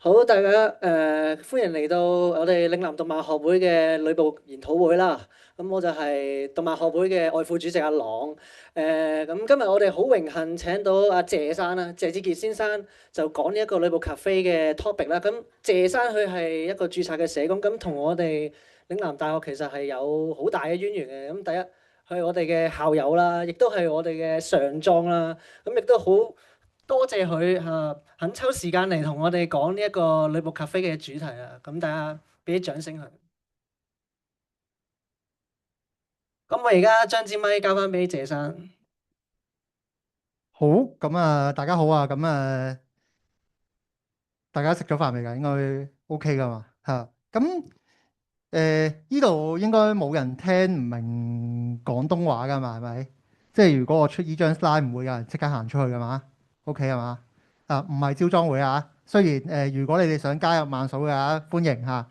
好，大家歡迎嚟到我哋嶺南動漫學會嘅內部研討會啦。咁我就係動漫學會嘅愛副主席阿朗。咁今日我哋好榮幸請到阿謝生啦，謝志傑先生就講呢一個女僕咖啡嘅 topic 啦。咁謝生佢係一個註冊嘅社工，咁同我哋嶺南大學其實係有好大嘅淵源嘅。咁第一，佢係我哋嘅校友啦，亦都係我哋嘅上莊啦。咁亦都好多謝佢肯抽時間嚟同我哋講呢一個女僕咖啡嘅主題啊！咁大家俾啲掌聲佢。咁我而家將支咪交翻俾謝生。好，咁啊，大家好啊，咁大家食咗飯未㗎？應該 OK 噶嘛，嚇。咁呢度應該冇人聽唔明廣東話噶嘛，係咪？即係如果我出呢張 slide，唔會有人即刻行出去噶嘛？OK 係嘛？啊，唔係招莊會啊。雖然如果你哋想加入慢數嘅話，歡迎嚇。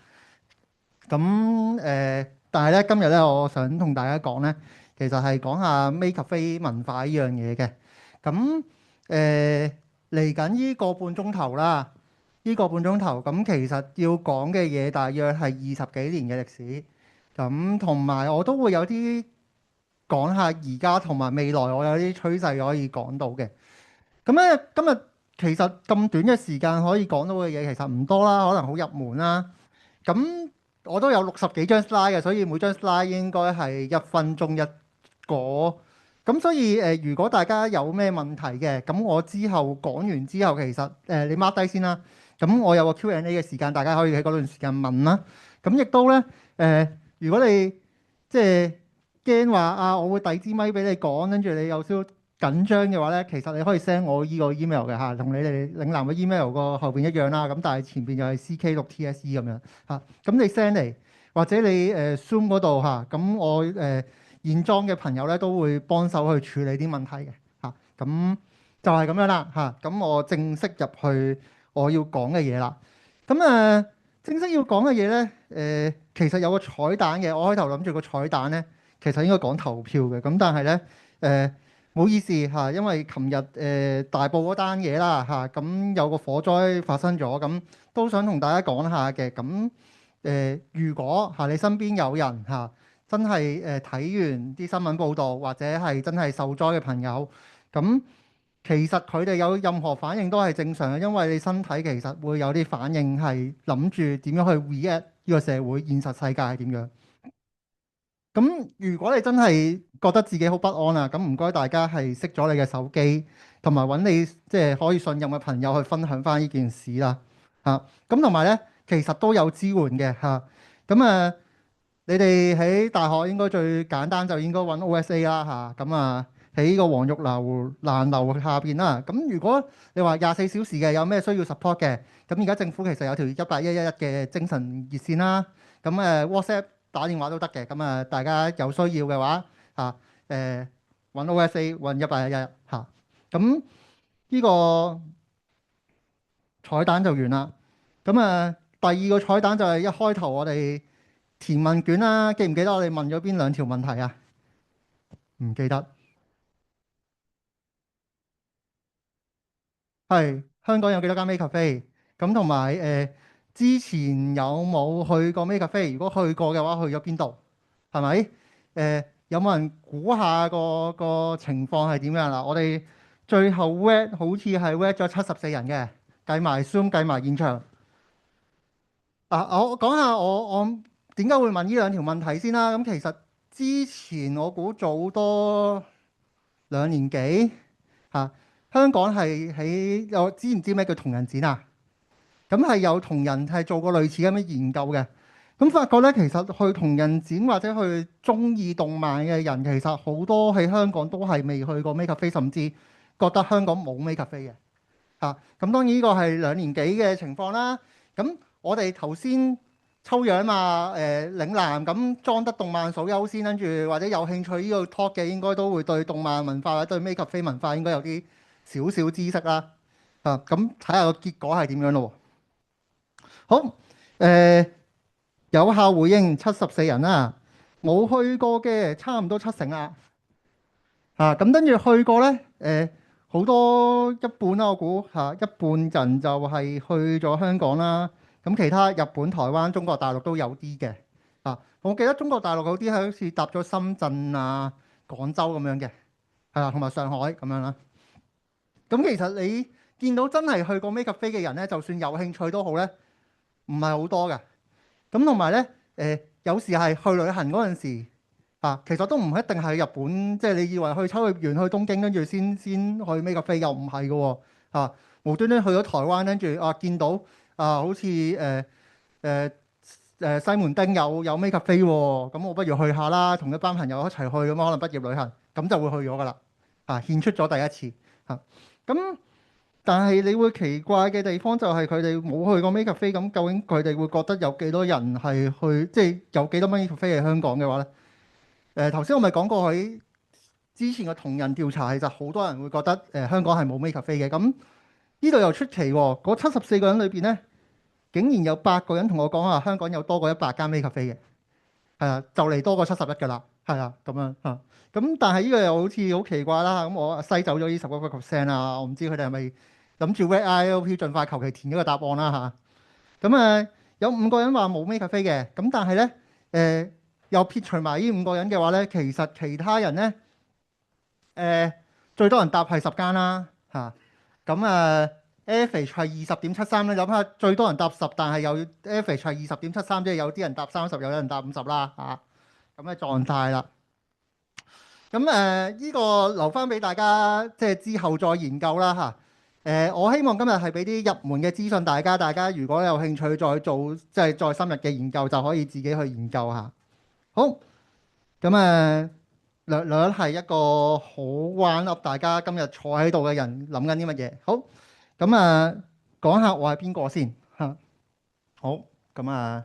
咁但係咧，今日咧，我想同大家講咧，其實係講下 Maid Cafe 文化呢樣嘢嘅。咁嚟緊呢個半鐘頭啦，呢個半鐘頭咁，其實要講嘅嘢大約係20幾年嘅歷史。咁同埋我都會有啲講下而家同埋未來，我有啲趨勢可以講到嘅。咁咧，今日其實咁短嘅時間可以講到嘅嘢其實唔多啦，可能好入門啦。咁我都有60幾張 slide 嘅，所以每張 slide 應該係1分鐘一個。咁所以如果大家有咩問題嘅，咁我之後講完之後，其實你 mark 低先啦。咁我有個 Q&A 嘅時間，大家可以喺嗰段時間問啦。咁亦都咧如果你即係驚話啊，我會遞支咪俾你講，跟住你有少少緊張嘅話咧，其實你可以 send 我依個 email 嘅嚇，同你哋嶺南嘅 email 個後邊一樣啦。咁但係前邊就係 CK6TSE 咁樣嚇。咁你 send 嚟或者你Zoom 嗰度嚇，咁我現裝嘅朋友咧都會幫手去處理啲問題嘅嚇。咁就係咁樣啦嚇。咁我正式入去我要講嘅嘢啦。咁正式要講嘅嘢咧，其實有個彩蛋嘅。我開頭諗住個彩蛋咧，其實應該講投票嘅。咁但係咧，唔好意思嚇，因為琴日大埔嗰單嘢啦嚇，咁有個火災發生咗，咁都想同大家講下嘅。咁如果你身邊有人真係睇完啲新聞報導，或者係真係受災嘅朋友，咁其實佢哋有任何反應都係正常嘅，因為你身體其實會有啲反應，係諗住點樣去 react 呢個社會現實世界係點樣。咁如果你真係覺得自己好不安啊，咁唔該大家係熄咗你嘅手機，同埋揾你即係可以信任嘅朋友去分享翻呢件事啦。咁同埋咧，其實都有支援嘅嚇。咁你哋喺大學應該最簡單就應該揾 OSA 啦嚇。咁喺呢個黃玉樓蘭樓下邊啦。咁如果你話24小時嘅有咩需要 support 嘅，咁而家政府其實有條1811嘅精神熱線啦。咁WhatsApp 打電話都得嘅。咁大家有需要嘅話揾 OSA 揾1811嚇。咁呢個彩蛋就完啦。咁第二個彩蛋就係一開頭我哋填問卷啦。記唔記得我哋問咗邊兩條問題啊？唔記得。係香港有幾多間 Maid Cafe？咁同埋之前有冇去過 Maid Cafe？如果去過嘅話，去咗邊度？係咪？有冇人估下個情況係點樣啦？我哋最後 rate 好似係 rate 咗74人嘅，計埋 Zoom 計埋現場。我講下我點解會問呢兩條問題先啦。咁其實之前我估早多2年幾香港係知唔知咩叫同人展啊？咁係有同人係做過類似咁嘅研究嘅。咁發覺咧，其實去同人展或者去中意動漫嘅人，其實好多喺香港都係未去過 Maid Cafe，甚至覺得香港冇 Maid Cafe 嘅。咁當然呢個係2年幾嘅情況啦。咁我哋頭先抽樣嘛，嶺南咁裝得動漫數優先，跟住或者有興趣呢個 talk 嘅，應該都會對動漫文化或者對 Maid Cafe 文化應該有啲少少知識啦。咁睇下個結果係點樣咯。好，有效回應74人啦，冇去過嘅差唔多70%啦。咁跟住去過咧，好多一半啦，我估嚇一半人就係去咗香港啦。咁其他日本、台灣、中國大陸都有啲嘅。我記得中國大陸嗰啲係好似搭咗深圳啊、廣州咁樣嘅，係啦，同埋上海咁樣啦。咁其實你見到真係去過 Maker 飛嘅人咧，就算有興趣都好咧，唔係好多㗎。咁同埋咧，有時係去旅行嗰陣時，其實都唔一定係日本，即係你以為去秋葉原、去東京跟住先去 Maker 飛，又唔係嘅喎。無端端去咗台灣，跟住見到好似西門町有 Maker 飛喎，咁我不如去下啦，同一班朋友一齊去，咁可能畢業旅行，咁就會去咗㗎啦。獻出咗第一次咁。但係你會奇怪嘅地方就係佢哋冇去過 Maker 飛，咁究竟佢哋會覺得有幾多人係去，即係有幾多 Maker 飛喺香港嘅話咧？頭先我咪講過喺之前嘅同人調查，其實好多人會覺得香港係冇 Maker 飛嘅。咁呢度又出奇喎，嗰74個人裏邊咧，竟然有8個人同我講話香港有多過100間 Maker 飛嘅，係啊，就嚟多過71㗎啦，係啊，咁樣嚇。咁但係呢個又好似好奇怪啦。咁我篩走咗呢10%啦，我唔知佢哋係咪諗住 Red IELTS 盡快求其填一個答案啦嚇。咁有5個人話冇 Maker 飛嘅，咁但係咧又撇除埋呢5個人嘅話咧，其實其他人咧最多人答係10間啦嚇。咁average 係20.73咧，諗下最多人答10，但係又 average 係20.73，即係有啲人答30，有人答50啦嚇。咁嘅狀態啦。咁呢個留翻俾大家，即係之後再研究啦嚇。我希望今日係俾啲入門嘅資訊大家，大家如果有興趣再做，即係再深入嘅研究，就可以自己去研究下。好，咁略略係一個好玩噏大家今日坐喺度嘅人諗緊啲乜嘢。好，咁講下我係邊個先嚇。好，咁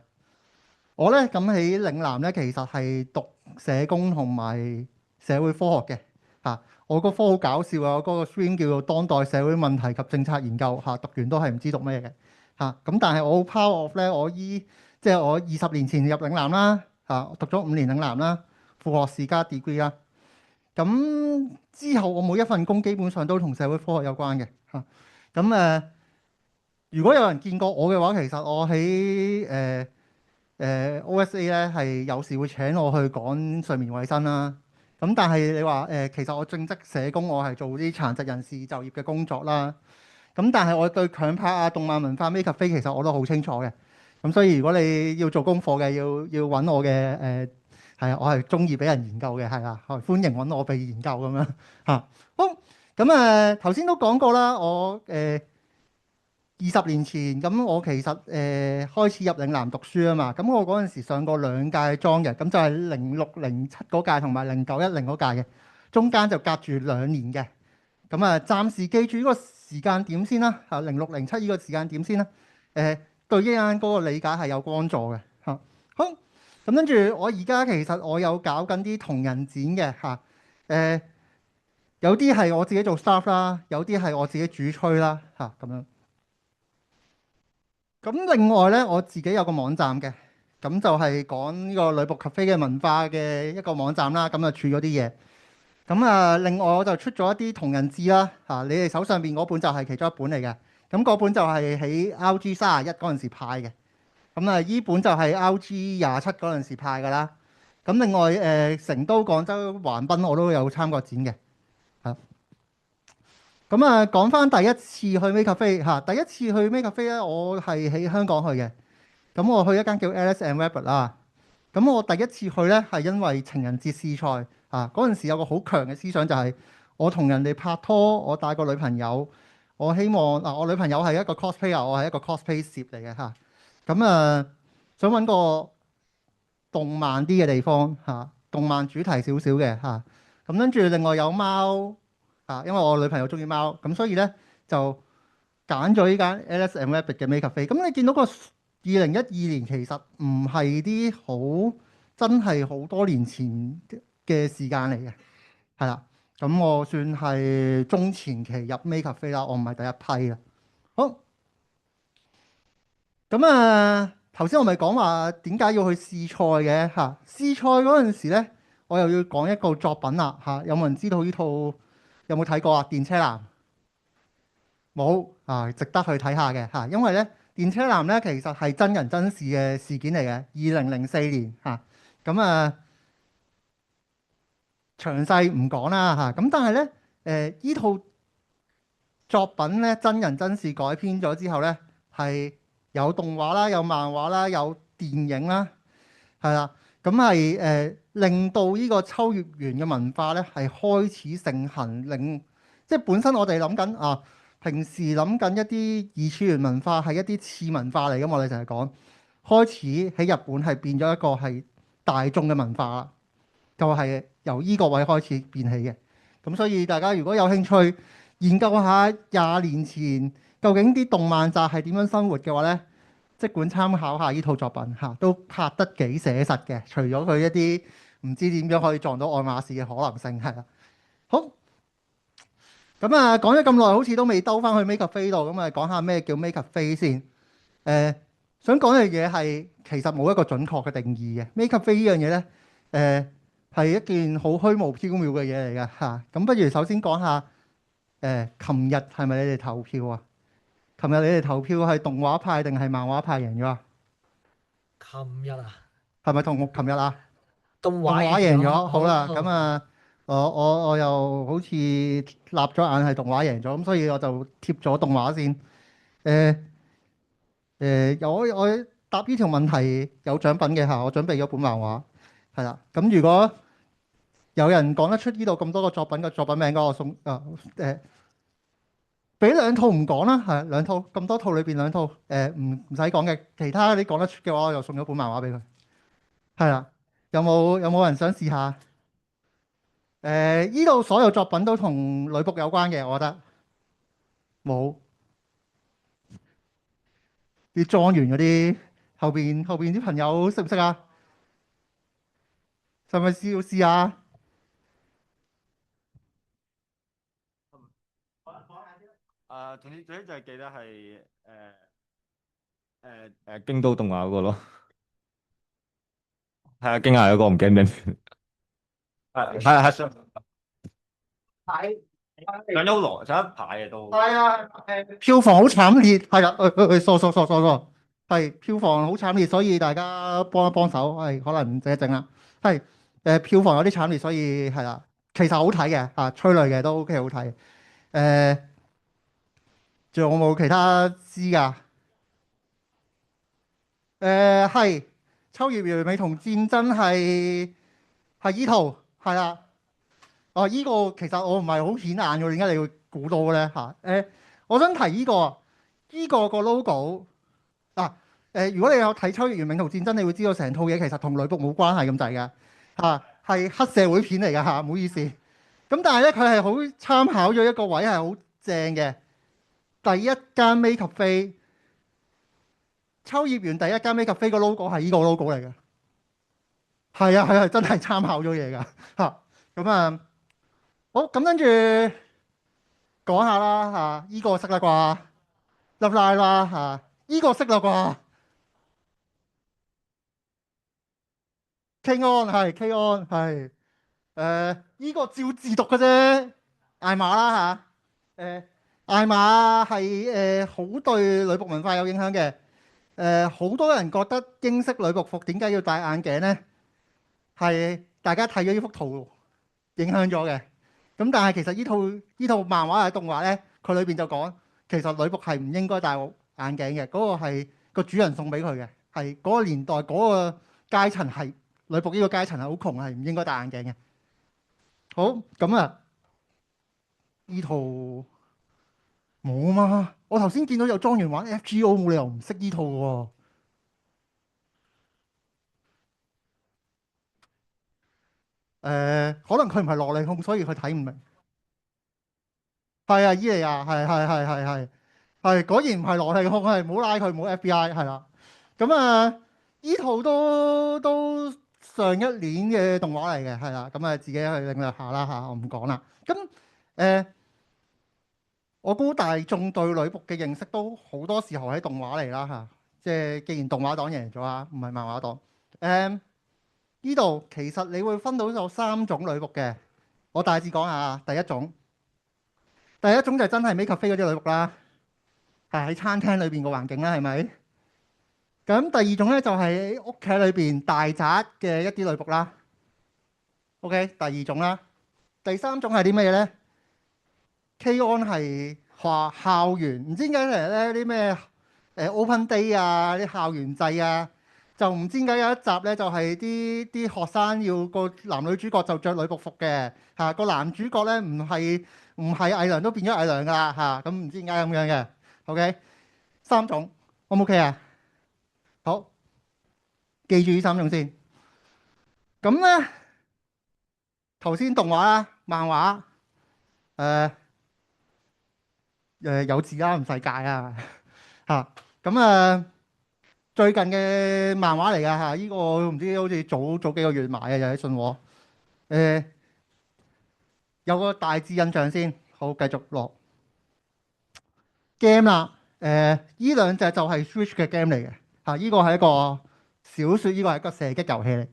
我咧咁喺嶺南咧，其實係讀社工同埋社會科學嘅我個科好搞笑啊！我嗰個 stream 叫做當代社會問題及政策研究讀完都係唔知讀咩嘅咁。但係我好 proud of 咧，即係我20年前入嶺南啦讀咗5年嶺南啦，副學士加 degree 啦。咁之後我每一份工基本上都同社會科學有關嘅咁如果有人見過我嘅話，其實我喺OSA 咧係有時會請我去講睡眠衞生啦。咁但係你話其實我正職社工，我係做啲殘疾人士就業嘅工作啦。咁但係我對強拍動漫文化 Maker 飛其實我都好清楚嘅。咁所以如果你要做功課嘅，要揾我嘅係我係中意俾人研究嘅，係啦，歡迎揾我被研究咁樣好，咁頭先都講過啦，我20年前咁，我其實開始入嶺南讀書啊嘛。咁我嗰陣時上過2屆莊嘅，咁就係06、07嗰屆同埋09、10嗰屆嘅，中間就隔住2年嘅。咁暫時記住呢個時間點先啦06、07呢個時間點先啦。對一陣嗰個理解係有幫助嘅好，咁跟住我而家其實我有搞緊啲同人展嘅有啲係我自己做 staff 啦，有啲係我自己主吹啦咁樣。咁另外咧，我自己有個網站嘅，咁就係講呢個女僕咖啡嘅文化嘅一個網站啦。咁儲咗啲嘢。咁另外我就出咗一啲同人誌啦你哋手上邊嗰本就係其中一本嚟嘅。咁嗰本就係喺 RG31嗰陣時派嘅。咁依本就係 RG27嗰陣時派㗎啦。咁另外成都、廣州、橫濱我都有參過展嘅。咁講翻第一次去 Maker 飛第一次去 Maker 飛咧，我係喺香港去嘅。咁我去一間叫 Alice and Rabbit 啦。咁我第一次去咧係因為情人節試賽嗰陣時有個好強嘅思想，就係我同人哋拍拖，我帶個女朋友，我希望我女朋友係一個 cosplayer，我係一個 cosplay 攝嚟嘅咁想揾個動漫啲嘅地方動漫主題少少嘅咁跟住另外有貓因為我女朋友中意貓，咁所以咧就揀咗呢間 Alice and Rabbit 嘅 Maker 飛。咁你見到個2012年其實唔係啲真係好多年前嘅時間嚟嘅，係啦。咁我算係中前期入 Maker 飛啦，我唔係第一批啦。好，咁頭先我咪講話點解要去試賽嘅試賽嗰陣時咧，我又要講一個作品啦有冇人知道呢套？有冇睇過電車男？冇啊，值得去睇下嘅嚇，因為咧電車男咧其實係真人真事嘅事件嚟嘅，2004年嚇，咁詳細唔講啦嚇，咁但係咧依套作品咧真人真事改編咗之後咧係有動畫啦，有漫畫啦，有電影啦，係啦，咁係令到呢個秋葉原嘅文化咧係開始盛行，即係本身我哋諗緊啊，平時諗緊一啲二次元文化係一啲次文化嚟㗎嘛，我哋成日講，開始喺日本係變咗一個係大眾嘅文化啦，就係由依個位開始變起嘅。咁所以大家如果有興趣研究下20年前究竟啲動漫宅係點樣生活嘅話咧，即管參考下呢套作品嚇，都拍得幾寫實嘅。除咗佢一啲唔知點樣可以撞到愛馬仕嘅可能性係啦。好，咁講咗咁耐，好似都未兜翻去 MakeCafe 度，咁講下咩叫 MakeCafe 先。想講嘅嘢係其實冇一個準確嘅定義嘅。MakeCafe 呢樣嘢咧，係一件好虛無縹緲嘅嘢嚟嘅嚇。咁不如首先講下琴日係咪你哋投票啊？琴日你哋投票係動畫派定係漫畫派贏咗啊？琴日啊，係咪同琴日啊？動動畫畫贏咗，贏咗，好啦，好咁我又好似立咗眼係動畫贏咗，咁所以我就貼咗動畫先。誒我答呢條問題有獎品嘅嚇，我準備咗本漫畫，係啦。咁如果有人講得出呢度咁多個作品嘅作品名，嗰我送俾兩套唔講啦，係兩套咁多套裏邊兩套唔使講嘅，其他你講得出嘅話，我就送咗本漫畫俾佢。係啦，有冇人想試下？呢度所有作品都同女僕有關嘅，我覺得冇啲莊園嗰啲後邊啲朋友識唔識啊？係咪試下？總之就係記得係京都動畫嗰個咯，係啊，驚訝嗰個唔記得名，係上咗好耐，上一排嘅都係啊，票房好慘烈，係啦，錯，係票房好慘烈，所以大家幫一幫手，係可能整一整啦。係票房有啲慘烈，所以係啦，其實好睇嘅嚇，催淚嘅都 OK 好睇。誒，仲有冇其他知㗎？係秋葉原美同戰爭係依套係啦。哦，依個其實我唔係好顯眼嘅，點解你會估到咧嚇？我想提依個個 logo 嗱如果你有睇《秋葉原冥途戰爭》，你會知道成套嘢其實同女僕冇關係咁滯嘅嚇，係黑社會片嚟嘅嚇，唔好意思。咁但係咧，佢係好參考咗一個位係好正嘅，第一間 MakeCafe 秋葉原第一間 MakeCafe 個 logo 係依個 logo 嚟嘅，係真係參考咗嘢㗎嚇。咁好，咁跟住講下啦嚇，依個識啦啩，粒拉啦嚇，依個識啦啩，K 安係 K 安係依個照字讀嘅啫，艾瑪啦嚇，艾瑪係好對女僕文化有影響嘅，好多人覺得英式女僕服點解要戴眼鏡咧？係大家睇咗呢幅圖影響咗嘅。咁但係其實呢套漫畫嘅動畫咧，佢裏邊就講其實女僕係唔應該戴眼鏡嘅，嗰個係個主人送俾佢嘅，係嗰個年代嗰個階層係女僕呢個階層係好窮，係唔應該戴眼鏡嘅。好，咁呢套冇嘛？我頭先見到有莊園玩 FGO，冇理由唔識呢套喎。可能佢唔係蘿莉控，所以佢睇唔明。係啊，伊利亞係，果然唔係蘿莉控，係唔好拉佢，冇 FBI 係啦。咁依套都上一年嘅動畫嚟嘅，係啦。咁自己去領略下啦嚇，我唔講啦。咁我估大眾對女僕嘅認識都好多時候喺動畫嚟啦嚇。即係既然動畫黨贏咗啊，唔係漫畫黨。呢度其實你會分到有3種女僕嘅，我大致講下。第一種就真係 MakeCafe 嗰啲女僕啦。係喺餐廳裏邊個環境啦，係咪？咁第二種咧就係屋企裏邊大宅嘅一啲女僕啦。OK，第二種啦。第三種係啲乜嘢咧？K-on 係校園，唔知點解嚟咧啲咩Open Day 啊，啲校園祭啊，就唔知點解有一集咧就係啲學生要個男女主角就着女僕服嘅嚇，個男主角咧唔係偽娘都變咗偽娘噶啦嚇，咁唔知點解咁樣嘅。OK，三種 O 唔 OK 啊？好，記住呢三種先。咁咧頭先動畫啦、漫畫誒有字啦，唔使界啊嚇。咁最近嘅漫畫嚟㗎嚇，呢個唔知好似早幾個月買嘅，又喺信和。有個大致印象先，好繼續落 game 啦。依兩隻就係 Switch 嘅 game 嚟嘅嚇，依個係一個小説，依個係一個射擊遊戲嚟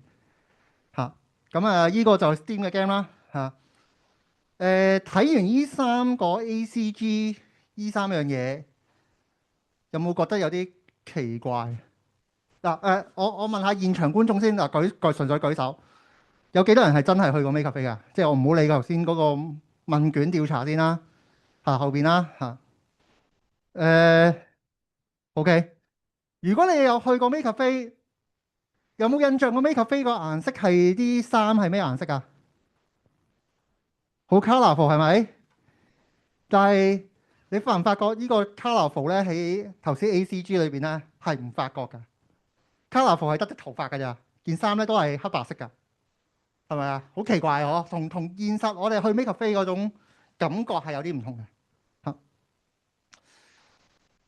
嚇。咁依個就 Steam 嘅 game 啦嚇。睇完依三個 ACG 依三樣嘢，有冇覺得有啲奇怪？嗱我問下現場觀眾先嗱，純粹舉手，有幾多人係真係去過 Makecafe 㗎？即係我唔好理頭先嗰個問卷調查先啦嚇，後邊啦嚇。OK，如果你有去過 Makecafe，有冇印象個 Makecafe 個顏色係啲衫係咩顏色啊？好 colourful 係咪？但係你發唔發覺呢個 colourful 咧喺頭先 ACG 裏邊咧係唔發覺㗎？colourful 係得啲頭髮㗎咋，件衫咧都係黑白色㗎，係咪啊？好奇怪嗬，同現實我哋去 Makecafe 嗰種感覺係有啲唔同嘅嚇。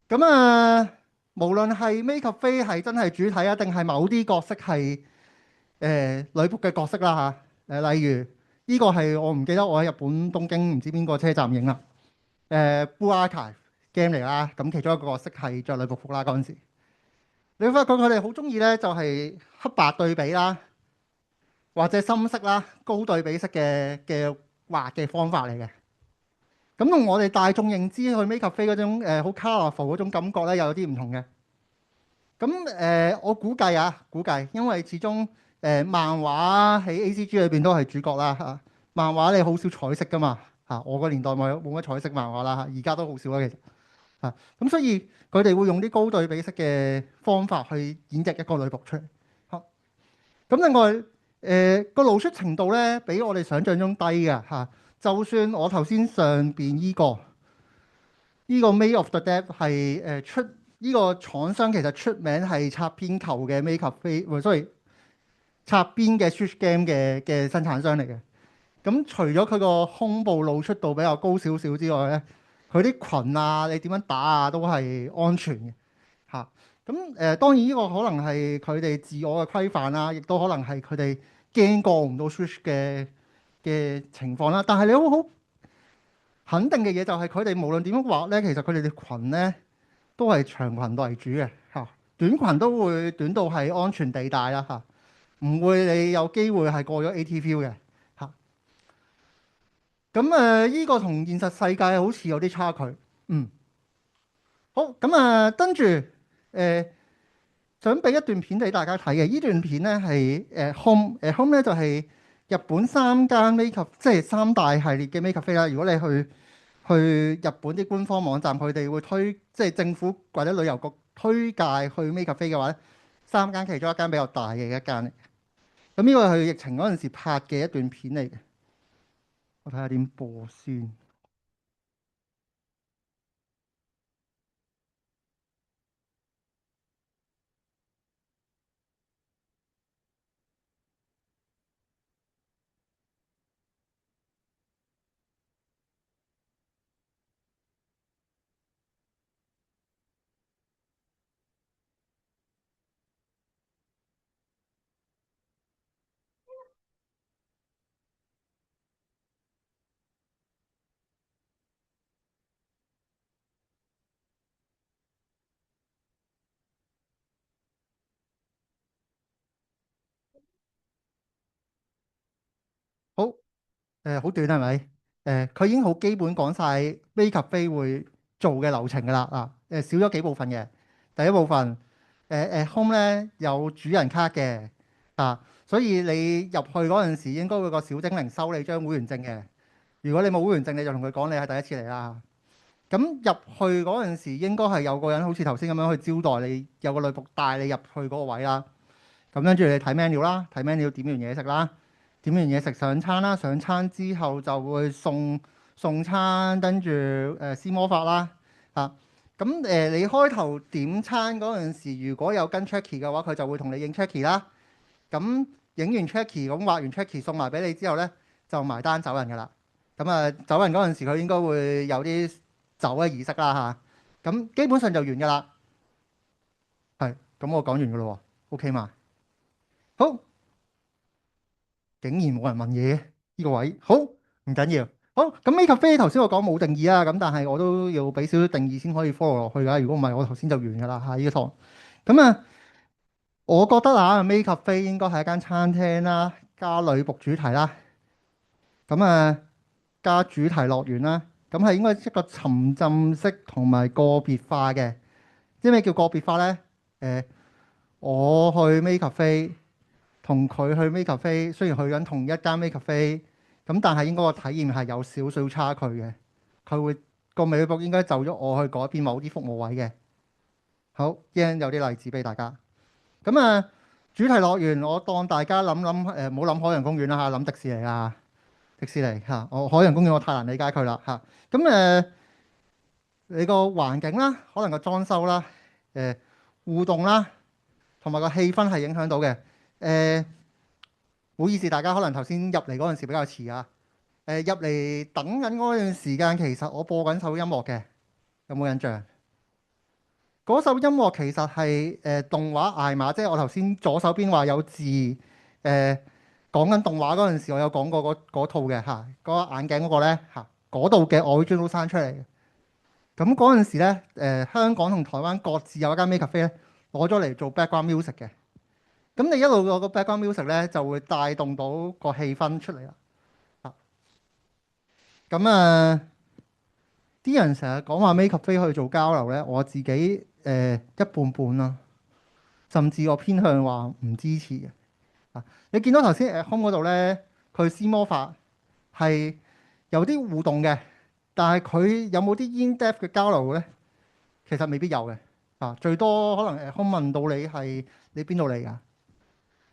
咁無論係 Makecafe 係真係主體啊，定係某啲角色係女僕嘅角色啦嚇。例如呢個係我唔記得我喺日本東京唔知邊個車站影啦。Blue Archive game 嚟啦，咁其中一個角色係着女僕服啦嗰陣時。你會發覺佢哋好中意咧，就係黑白對比啦，或者深色啦、高對比色嘅畫嘅方法嚟嘅。咁同我哋大眾認知去 Makecafe 嗰種好 colourful 嗰種感覺咧，又有啲唔同嘅。咁我估計，因為始終漫畫喺 ACG 裏邊都係主角啦嚇。漫畫你好少彩色噶嘛嚇，我個年代冇乜彩色漫畫啦嚇，而家都好少啦其實嚇。咁所以佢哋會用啲高對比色嘅方法去演繹一個女僕出嚟嚇。咁另外個露出程度咧，比我哋想象中低嘅嚇。就算我頭先上邊依個 May of the Dead 係出呢個廠商其實出名係擦邊球嘅 Makecafe，所以擦邊嘅 Switch game 嘅生產商嚟嘅。咁除咗佢個胸部露出度比較高少少之外咧，佢啲裙啊，你點樣打啊都係安全嘅嚇。咁當然呢個可能係佢哋自我嘅規範啦，亦都可能係佢哋驚過唔到 Switch 嘅情況啦。但係你好肯定嘅嘢就係佢哋無論點樣畫咧，其實佢哋嘅裙咧都係長裙為主嘅嚇，短裙都會短到係安全地帶啦嚇，唔會你有機會係過咗 ATV 嘅嚇。咁依個同現實世界好似有啲差距。好咁跟住想俾一段片俾大家睇嘅，呢段片咧係Home 咧就係日本三間 Makecafe，即係三大系列嘅 Makecafe啦。如果你去日本啲官方網站，佢哋會即係政府或者旅遊局推介去 Makecafe嘅話咧，三間其中一間比較大嘅一間嚟。咁呢個係疫情嗰陣時拍嘅一段片嚟嘅，我睇下點播先。好好短係咪？佢已經好基本講晒 Makecafe 會做嘅流程㗎啦。少咗幾部分嘅。第一部分home 咧有主人卡嘅所以你入去嗰陣時應該會有個小精靈收你張會員證嘅。如果你冇會員證，你就同佢講你係第一次嚟啦。咁入去嗰陣時應該係有個人好似頭先咁樣去招待你，有個女僕帶你入去嗰個位啦。咁跟住你睇 menu 啦，睇 menu 點完嘢食啦，點完嘢食上餐啦，上餐之後就會送餐，跟住施魔法啦咁你開頭點餐嗰陣時，如果有跟 Checky 嘅話，佢就會同你影 Checky 啦。咁影完 Checky 咁畫完 Checky 送埋俾你之後咧，就埋單走人㗎啦。咁走人嗰陣時，佢應該會有啲走嘅儀式啦咁基本上就完㗎啦。係，咁我講完㗎咯喎，OK 嘛？好，竟然冇人問嘢呢個位，好唔緊要。好，咁 Make Cafe 頭先我講冇定義啦，咁但係我都要俾少少定義先可以 follow 落去㗎。如果唔係，我頭先就完㗎啦呢個堂。咁我覺得Make Cafe 應該係一間餐廳啦，加女僕主題啦，咁加主題樂園啦，咁係應該一個沉浸式同埋個別化嘅。即係咩叫個別化咧？我去 Make Cafe 同佢去 Make Cafe，雖然去緊同一間 Make Cafe，咁但係應該個體驗係有少少差距嘅。佢會個女僕應該就咗我去改變某啲服務位嘅。好，一陣有啲例子俾大家。咁主題樂園，我當大家諗諗唔好諗海洋公園啦諗迪士尼啊，迪士尼我海洋公園我太難理解佢啦咁你個環境啦，可能個裝修啦，互動啦，同埋個氣氛係影響到嘅。唔好意思，大家可能頭先入嚟嗰陣時比較遲入嚟等緊嗰段時間，其實我播緊首音樂嘅，有冇印象？嗰首音樂其實係動畫艾瑪，即係我頭先左手邊話有字講緊動畫嗰陣時，我有講過嗰套嘅嗰個眼鏡嗰個咧嗰度嘅 original sound 出嚟嘅。咁嗰陣時咧香港同台灣各自有一間 Make Cafe 咧攞咗嚟做 background music 嘅。咁你一路個 background music 咧就會帶動到個氣氛出嚟啦咁啲人成日講話 Make Cafe 去做交流咧，我自己一半半啦，甚至我偏向話唔支持嘅。你見到頭先home 嗰度咧，佢施魔法係有啲互動嘅，但係佢有冇啲 in-depth 嘅交流咧？其實未必有嘅最多可能home 問到你係你邊度嚟㗎？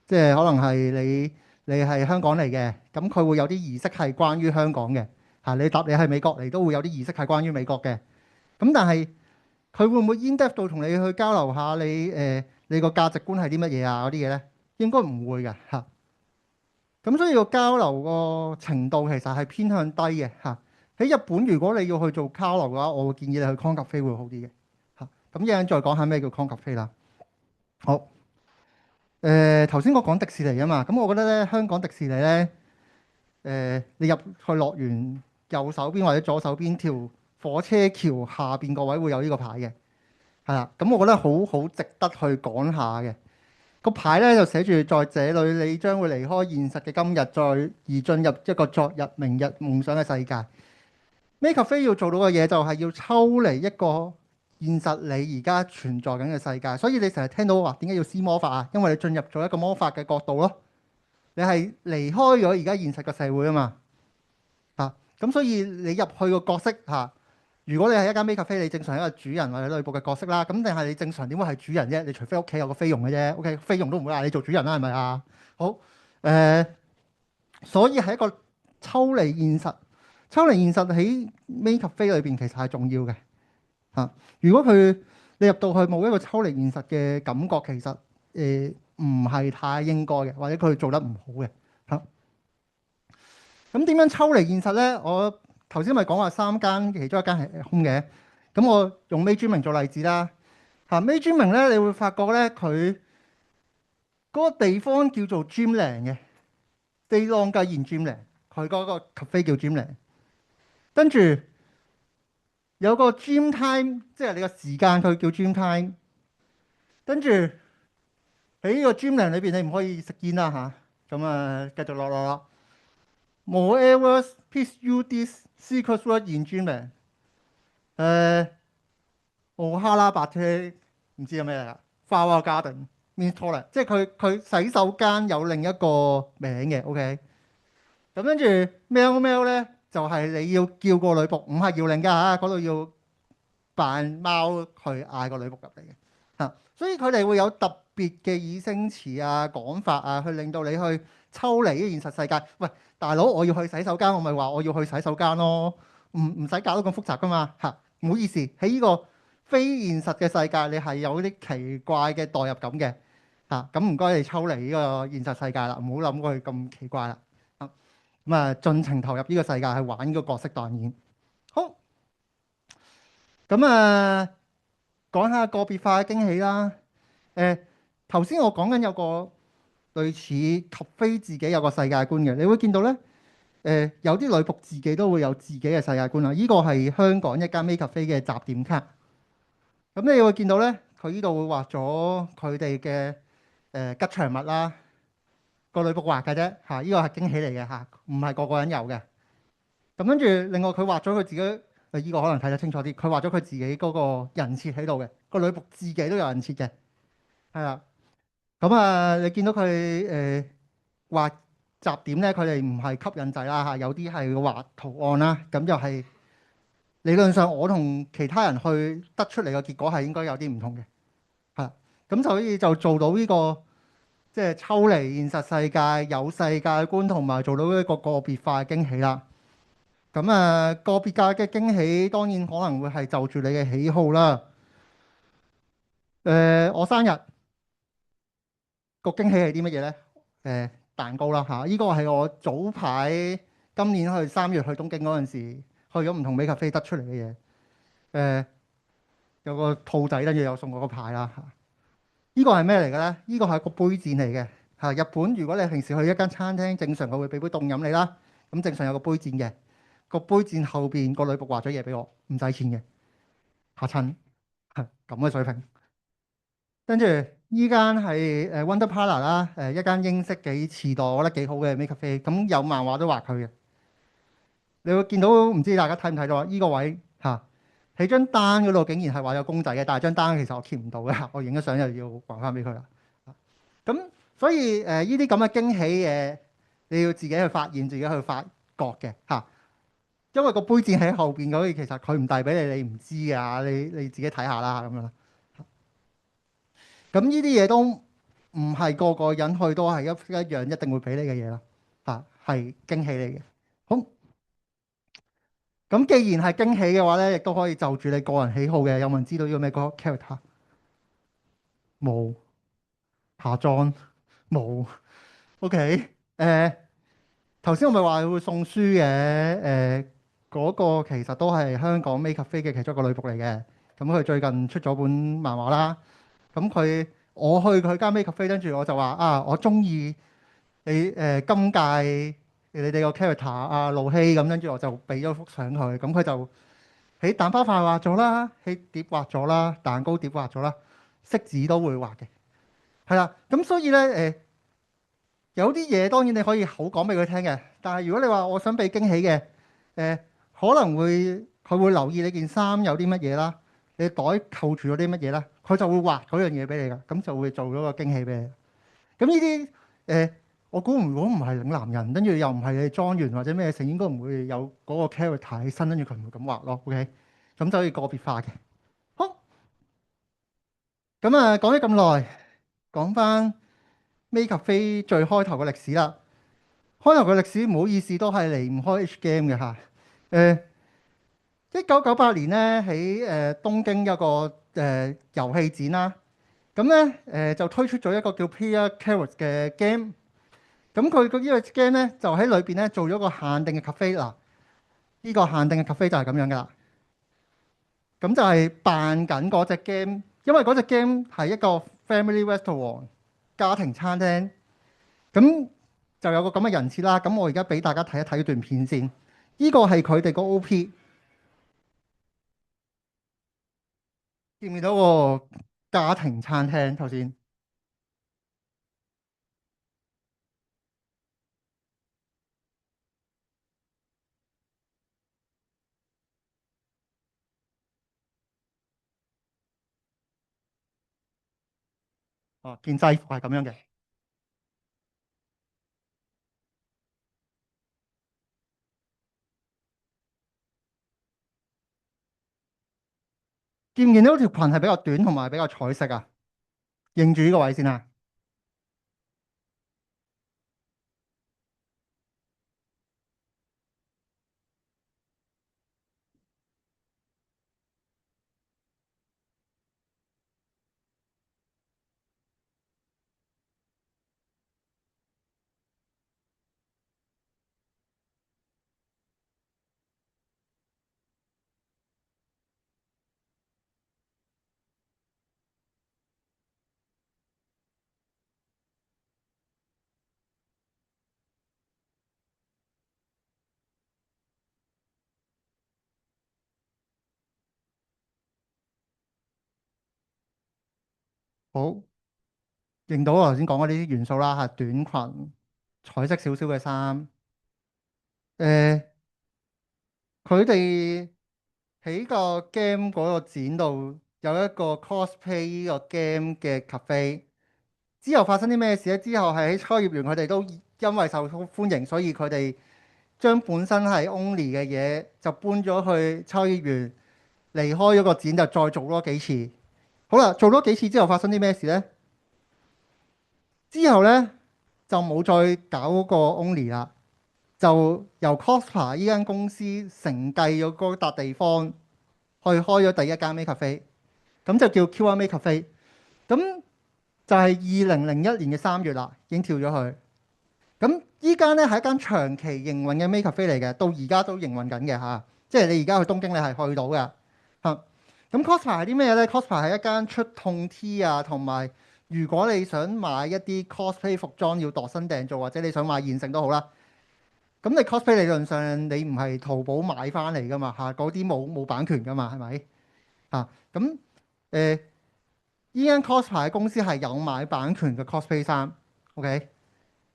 即係可能係你係香港嚟嘅，咁佢會有啲儀式係關於香港嘅你答你係美國嚟，都會有啲儀式係關於美國嘅。咁但係佢會唔會 in-depth 到同你去交流下你個價值觀係啲乜嘢嗰啲嘢咧？應該唔會嘅咁所以個交流個程度其實係偏向低嘅喺日本，如果你要去做交流嘅話，我會建議你去 Con Cafe 會好啲嘅咁一陣再講下咩叫 Con Cafe 啦。好頭先我講迪士尼啊嘛，咁我覺得咧香港迪士尼咧你入去樂園右手邊或者左手邊條火車橋下邊個位會有呢個牌嘅咁我覺得好值得去講下嘅。個牌咧就寫住在這裏你將會離開現實嘅今日，而進入一個昨日、明日夢想嘅世界。Make Cafe 要做到嘅嘢就係要抽離一個現實你而家存在緊嘅世界，所以你成日聽到話點解要施魔法因為你進入咗一個魔法嘅角度咯，你係離開咗而家現實嘅社會啊嘛咁所以你入去個角色如果你係一間 Make Cafe，你正常係一個主人或者女僕嘅角色啦，咁定係你正常點會係主人啫？你除非屋企有個菲傭嘅啫，OK，菲傭都唔會嗌你做主人啦，係咪好所以係一個抽離現實，抽離現實喺 Make Cafe 裏邊其實係重要嘅如果你入到去冇一個抽離現實嘅感覺，其實唔係太應該嘅，或者佢做得唔好嘅咁點樣抽離現實咧？我頭先咪講話3間，其中一間係空嘅。咁我用 Maydreaming 做例子啦。Maydreaming 咧，你會發覺咧，佢嗰個地方叫做 Dreamland 嘅 Stay Longer in Dreamland， 佢嗰個 cafe 叫 Dreamland。跟住有個 Dream Time， 即係你個時間，佢叫 Dream Time。跟住喺呢個 Dreamland 裏邊，你唔可以食煙啦咁繼續落。Moreover, please use this secret word in Dreamland。奧哈拉白車唔知係咩嚟啊？Flower Garden means toilet，即係佢洗手間有另一個名嘅，OK。咁跟住喵喵咧，就係、你要叫個女僕，唔係搖鈴㗎嚇，嗰度要扮貓去嗌個女僕入嚟嘅嚇，所以佢哋會有特別嘅擬聲詞啊、講法啊，去令到你去抽離呢現實世界。喂，大佬，我要去洗手間，我咪話我要去洗手間咯，唔使搞到咁複雜噶嘛嚇。唔好意思，喺呢個非現實嘅世界，你係有啲奇怪嘅代入感嘅嚇。咁唔該你抽離呢個現實世界啦，唔好諗佢咁奇怪啦。咁啊，盡情投入呢個世界去玩呢個角色扮演。好，咁啊，講下個別化嘅驚喜啦。頭先我講緊有個類似及非自己有個世界觀嘅，你會見到咧。有啲女僕自己都會有自己嘅世界觀啦。呢個係香港一間 Maid Cafe 嘅集點卡。咁你會見到咧，佢呢度會畫咗佢哋嘅吉祥物啦。個女僕畫嘅啫嚇，呢個係驚喜嚟嘅嚇，唔係個個人有嘅。咁跟住另外佢畫咗佢自己，呢個可能睇得清楚啲。佢畫咗佢自己嗰個人設喺度嘅，個女僕自己都有人設嘅，係啦。咁啊，你見到佢畫集點咧，佢哋唔係吸引仔啦嚇，有啲係畫圖案啦。咁就係理論上，我同其他人去得出嚟嘅結果係應該有啲唔同嘅，係咁所以就做到呢個即係抽離現實世界、有世界觀，同埋做到一個個別化嘅驚喜啦。咁啊，個別化嘅驚喜當然可能會係就住你嘅喜好啦。我生日個驚喜係啲乜嘢咧？蛋糕啦嚇，呢個係我早排今年去3月去東京嗰陣時，去咗唔同美咖啡得出嚟嘅嘢。有個兔仔，跟住有送我個牌啦嚇。呢個係咩嚟嘅咧？呢個係個杯墊嚟嘅嚇。日本如果你平時去一間餐廳，正常佢會俾杯凍飲你啦。咁正常有個杯墊嘅，個杯墊後邊個女僕畫咗嘢俾我，唔使錢嘅，嚇親咁嘅水平。跟住依間係Wonder Parlour 啦，一間英式幾時代，我覺得幾好嘅 Maid Cafe。咁有漫畫都畫佢嘅，你會見到唔知大家睇唔睇到啊？依個位嚇喺張單嗰度竟然係畫有公仔嘅，但係張單其實我 keep 唔到嘅，我影咗相又要還翻俾佢啦。咁所以依啲咁嘅驚喜嘢，你要自己去發現、自己去發覺嘅嚇。因為個杯墊喺後邊，所以其實佢唔遞俾你，你唔知㗎，你自己睇下啦咁樣啦。咁呢啲嘢都唔係個個人去都係一樣一定會俾你嘅嘢啦，嚇係驚喜嚟嘅。好，咁既然係驚喜嘅話咧，亦都可以就住你個人喜好嘅。有冇人知道呢個咩個 character？冇下裝冇。OK，頭先我咪話會送書嘅，嗰個其實都係香港 Maid Cafe 嘅其中一個女僕嚟嘅。咁佢最近出咗本漫畫啦。咁我去佢間 Maid Cafe，跟住我就話啊，我中意你今屆你哋個 character 啊露希咁，跟住我就俾咗幅相佢。咁佢就喺蛋包飯畫咗啦，喺碟畫咗啦，蛋糕碟畫咗啦，色紙都會畫嘅，係啦。咁所以咧有啲嘢當然你可以好講俾佢聽嘅，但係如果你話我想俾驚喜嘅，可能佢會留意你件衫有啲乜嘢啦，你袋扣住咗啲乜嘢啦，佢就會畫嗰樣嘢俾你㗎，咁就會做咗個驚喜俾你。咁呢啲我估如果唔係嶺南人，跟住又唔係你莊園或者咩成，應該唔會有嗰個 character 喺身，跟住佢唔會咁畫咯。OK，咁就可以個別化嘅。好，咁啊講咗咁耐，講翻 Maid Cafe 最開頭嘅歷史啦。開頭嘅歷史唔好意思，都係離唔開 H game 嘅嚇。1998年咧喺東京有個遊戲展啦，咁咧就推出咗一個叫 Player Carrots 嘅 game。咁佢個呢個 game 咧就喺裏邊咧做咗個限定嘅 cafe 嗱，呢個限定嘅 cafe 就係咁樣噶啦。咁就係扮緊嗰隻 game，因為嗰隻 game 係一個 family restaurant 家庭餐廳，咁就有個咁嘅人設啦。咁我而家俾大家睇一睇段片先。呢個係佢哋個 OP，見唔見到個家庭餐廳頭先？哦，件制服係咁樣嘅。見唔見到條裙係比較短同埋比較彩色啊？認住呢個位先啊。好，認到我頭先講嗰啲元素啦，係短裙、彩色少少嘅衫。誒，佢哋喺個 game 嗰個展度有一個 cosplay 呢個 game 嘅 cafe。之後發生啲咩事咧？之後係喺秋葉原，佢哋都因為受歡迎，所以佢哋將本身係 Only 嘅嘢就搬咗去秋葉原，離開咗個展就再做多幾次。好啦，做多幾次之後發生啲咩事呢？之後呢，就冇再搞嗰個 Only 啦，就由 Cospa 呢間公司承繼咗嗰笪地方，去開咗第一間 Maid Cafe，咁就叫 QR Maid Cafe。咁就係2001年嘅3月啦，已經跳咗去。咁依間咧係一間長期營運嘅 Maid Cafe 嚟嘅，到而家都營運緊嘅嚇。即係你而家去東京你係去到嘅嚇。咁 Cospa 係啲咩咧？Cospa 係一間出痛 T 啊，同埋如果你想買一啲 cosplay 服裝要度身訂做，或者你想買現成都好啦。咁你 cosplay 理論上你唔係淘寶買翻嚟噶嘛嚇，嗰啲冇版權噶嘛係咪嚇？咁依間 Cospa 嘅公司係有買版權嘅 cosplay 衫，OK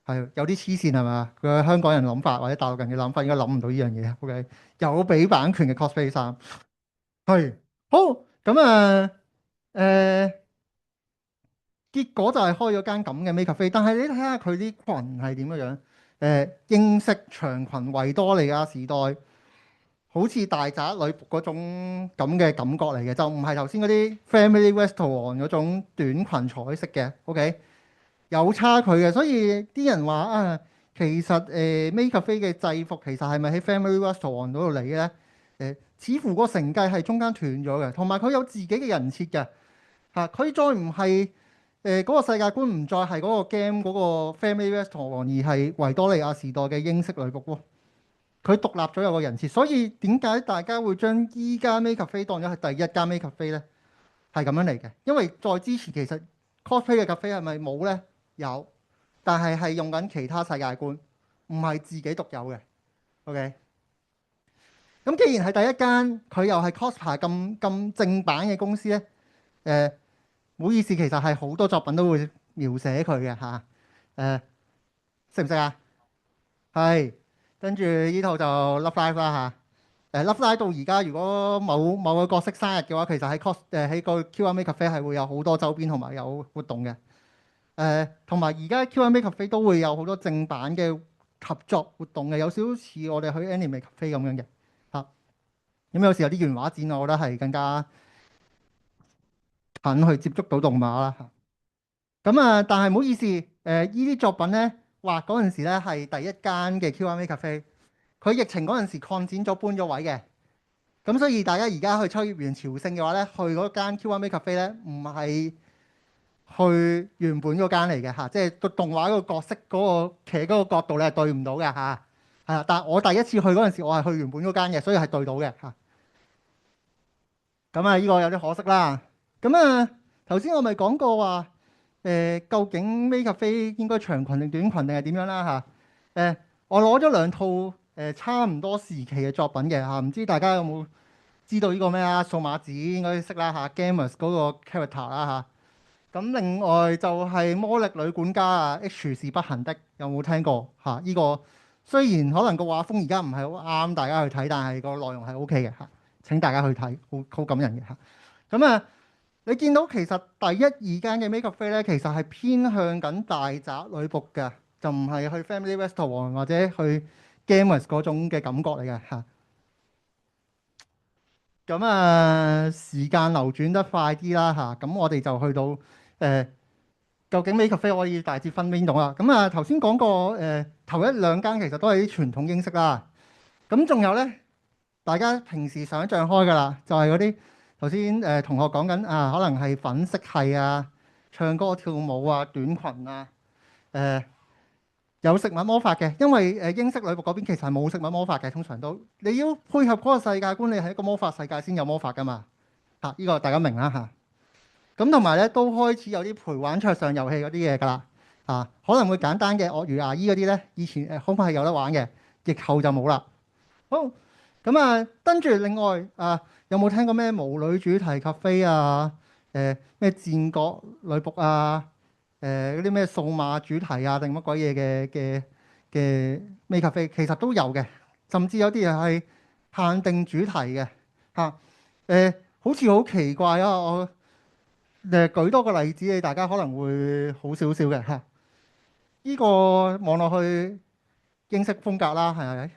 係有啲黐線係嘛？佢香港人諗法或者大陸人嘅諗法應該諗唔到呢樣嘢，OK 有俾版權嘅 cosplay 衫係好咁啊誒，結果就係開咗間咁嘅 Maid Cafe，但係你睇下佢啲裙係點樣樣英式長裙維多利亞時代。好似大宅女僕嗰種咁嘅感覺嚟嘅，就唔係頭先嗰啲 Family Restaurant 嗰種短裙彩色嘅，OK 有差距嘅，所以啲人話啊，其實Maid Cafe 嘅制服其實係咪喺 Family Restaurant 嗰度嚟嘅咧？似乎個承繼係中間斷咗嘅，同埋佢有自己嘅人設嘅嚇，佢再唔係嗰個世界觀唔再係嗰個 game 嗰個 Family Restaurant，而係維多利亞時代嘅英式女僕喎。佢獨立咗有個人設，所以點解大家會將依家 Maid Cafe 當咗係第一間 Maid Cafe 咧？係咁樣嚟嘅，因為在之前其實 cosplay 嘅 cafe 係咪冇咧？有，但係用緊其他世界觀，唔係自己獨有嘅。OK，咁既然係第一間，佢又係 Cospa 咁正版嘅公司咧，唔好意思，其實係好多作品都會描寫佢嘅嚇。識唔識啊？係。跟住呢套就 Love Live 啦嚇。Love Live 到而家，如果某個角色生日嘅話，其實喺個 QR Maid Cafe 係會有好多周邊同埋有活動嘅。同埋而家 QR Maid Cafe 都會有好多正版嘅合作活動嘅，有少少似我哋去 Anime Cafe 咁樣嘅嚇。咁有時有啲原畫展，我覺得係更加近去接觸到動畫啦嚇。咁啊，但係唔好意思，呢啲作品咧畫嗰陣時咧係第一間嘅 QR Maid Cafe。佢疫情嗰陣時擴展咗搬咗位嘅，咁所以大家而家去秋葉原朝聖嘅話咧，去嗰間 QR Maid Cafe 咧，唔係去原本嗰間嚟嘅嚇，即係個動畫嗰個角色嗰個企嗰個角度咧係對唔到嘅嚇，係啊。但係我第一次去嗰陣時，我係去原本嗰間嘅，所以係對到嘅嚇。咁啊，呢個有啲可惜啦。咁啊，頭先我咪講過話，究竟 Maid Cafe 應該長裙定短裙定係點樣啦嚇？我攞咗兩套差唔多時期嘅作品嘅嚇，唔知大家有冇知道呢個咩啊？數碼子應該識啦嚇，Gamers 嗰個 character 啦嚇。咁另外就係魔力女管家啊，H 是不幸的，有冇聽過嚇？呢個雖然可能個畫風而家唔係好啱大家去睇，但係個內容係 OK 嘅嚇。請大家去睇，好感人嘅嚇。咁啊你見到其實第一二間嘅 Maid Cafe 咧，其實係偏向緊大宅女僕嘅，就唔係去 Family Restaurant 或者去 Gamers 嗰種嘅感覺嚟嘅嚇。咁時間流轉得快啲啦嚇，咁我哋就去到究竟 Maid Cafe 可以大致分邊度啦？咁頭先講過頭一兩間其實都係啲傳統英式啦。咁仲有咧，大家平時想像開㗎啦，就係嗰啲頭先同學講緊可能係粉飾系啊、唱歌跳舞啊、短裙啊，有食物魔法嘅，因為英式女僕嗰邊其實係冇食物魔法嘅，通常都你要配合嗰個世界觀，你係一個魔法世界先有魔法㗎嘛嚇，呢個大家明啦嚇。咁同埋咧都開始有啲陪玩桌上遊戲嗰啲嘢㗎啦可能會簡單嘅鱷魚牙醫嗰啲咧，以前可能係有得玩嘅，疫後就冇啦。好，咁跟住另外有冇聽過咩巫女主題咖啡啊？咩戰國女僕啊？嗰啲咩數碼主題啊，定乜鬼嘢嘅 Maid Cafe 其實都有嘅，甚至有啲係限定主題嘅好似好奇怪啊！我舉多個例子，你大家可能會好少少嘅嚇。呢個望落去英式風格啦，係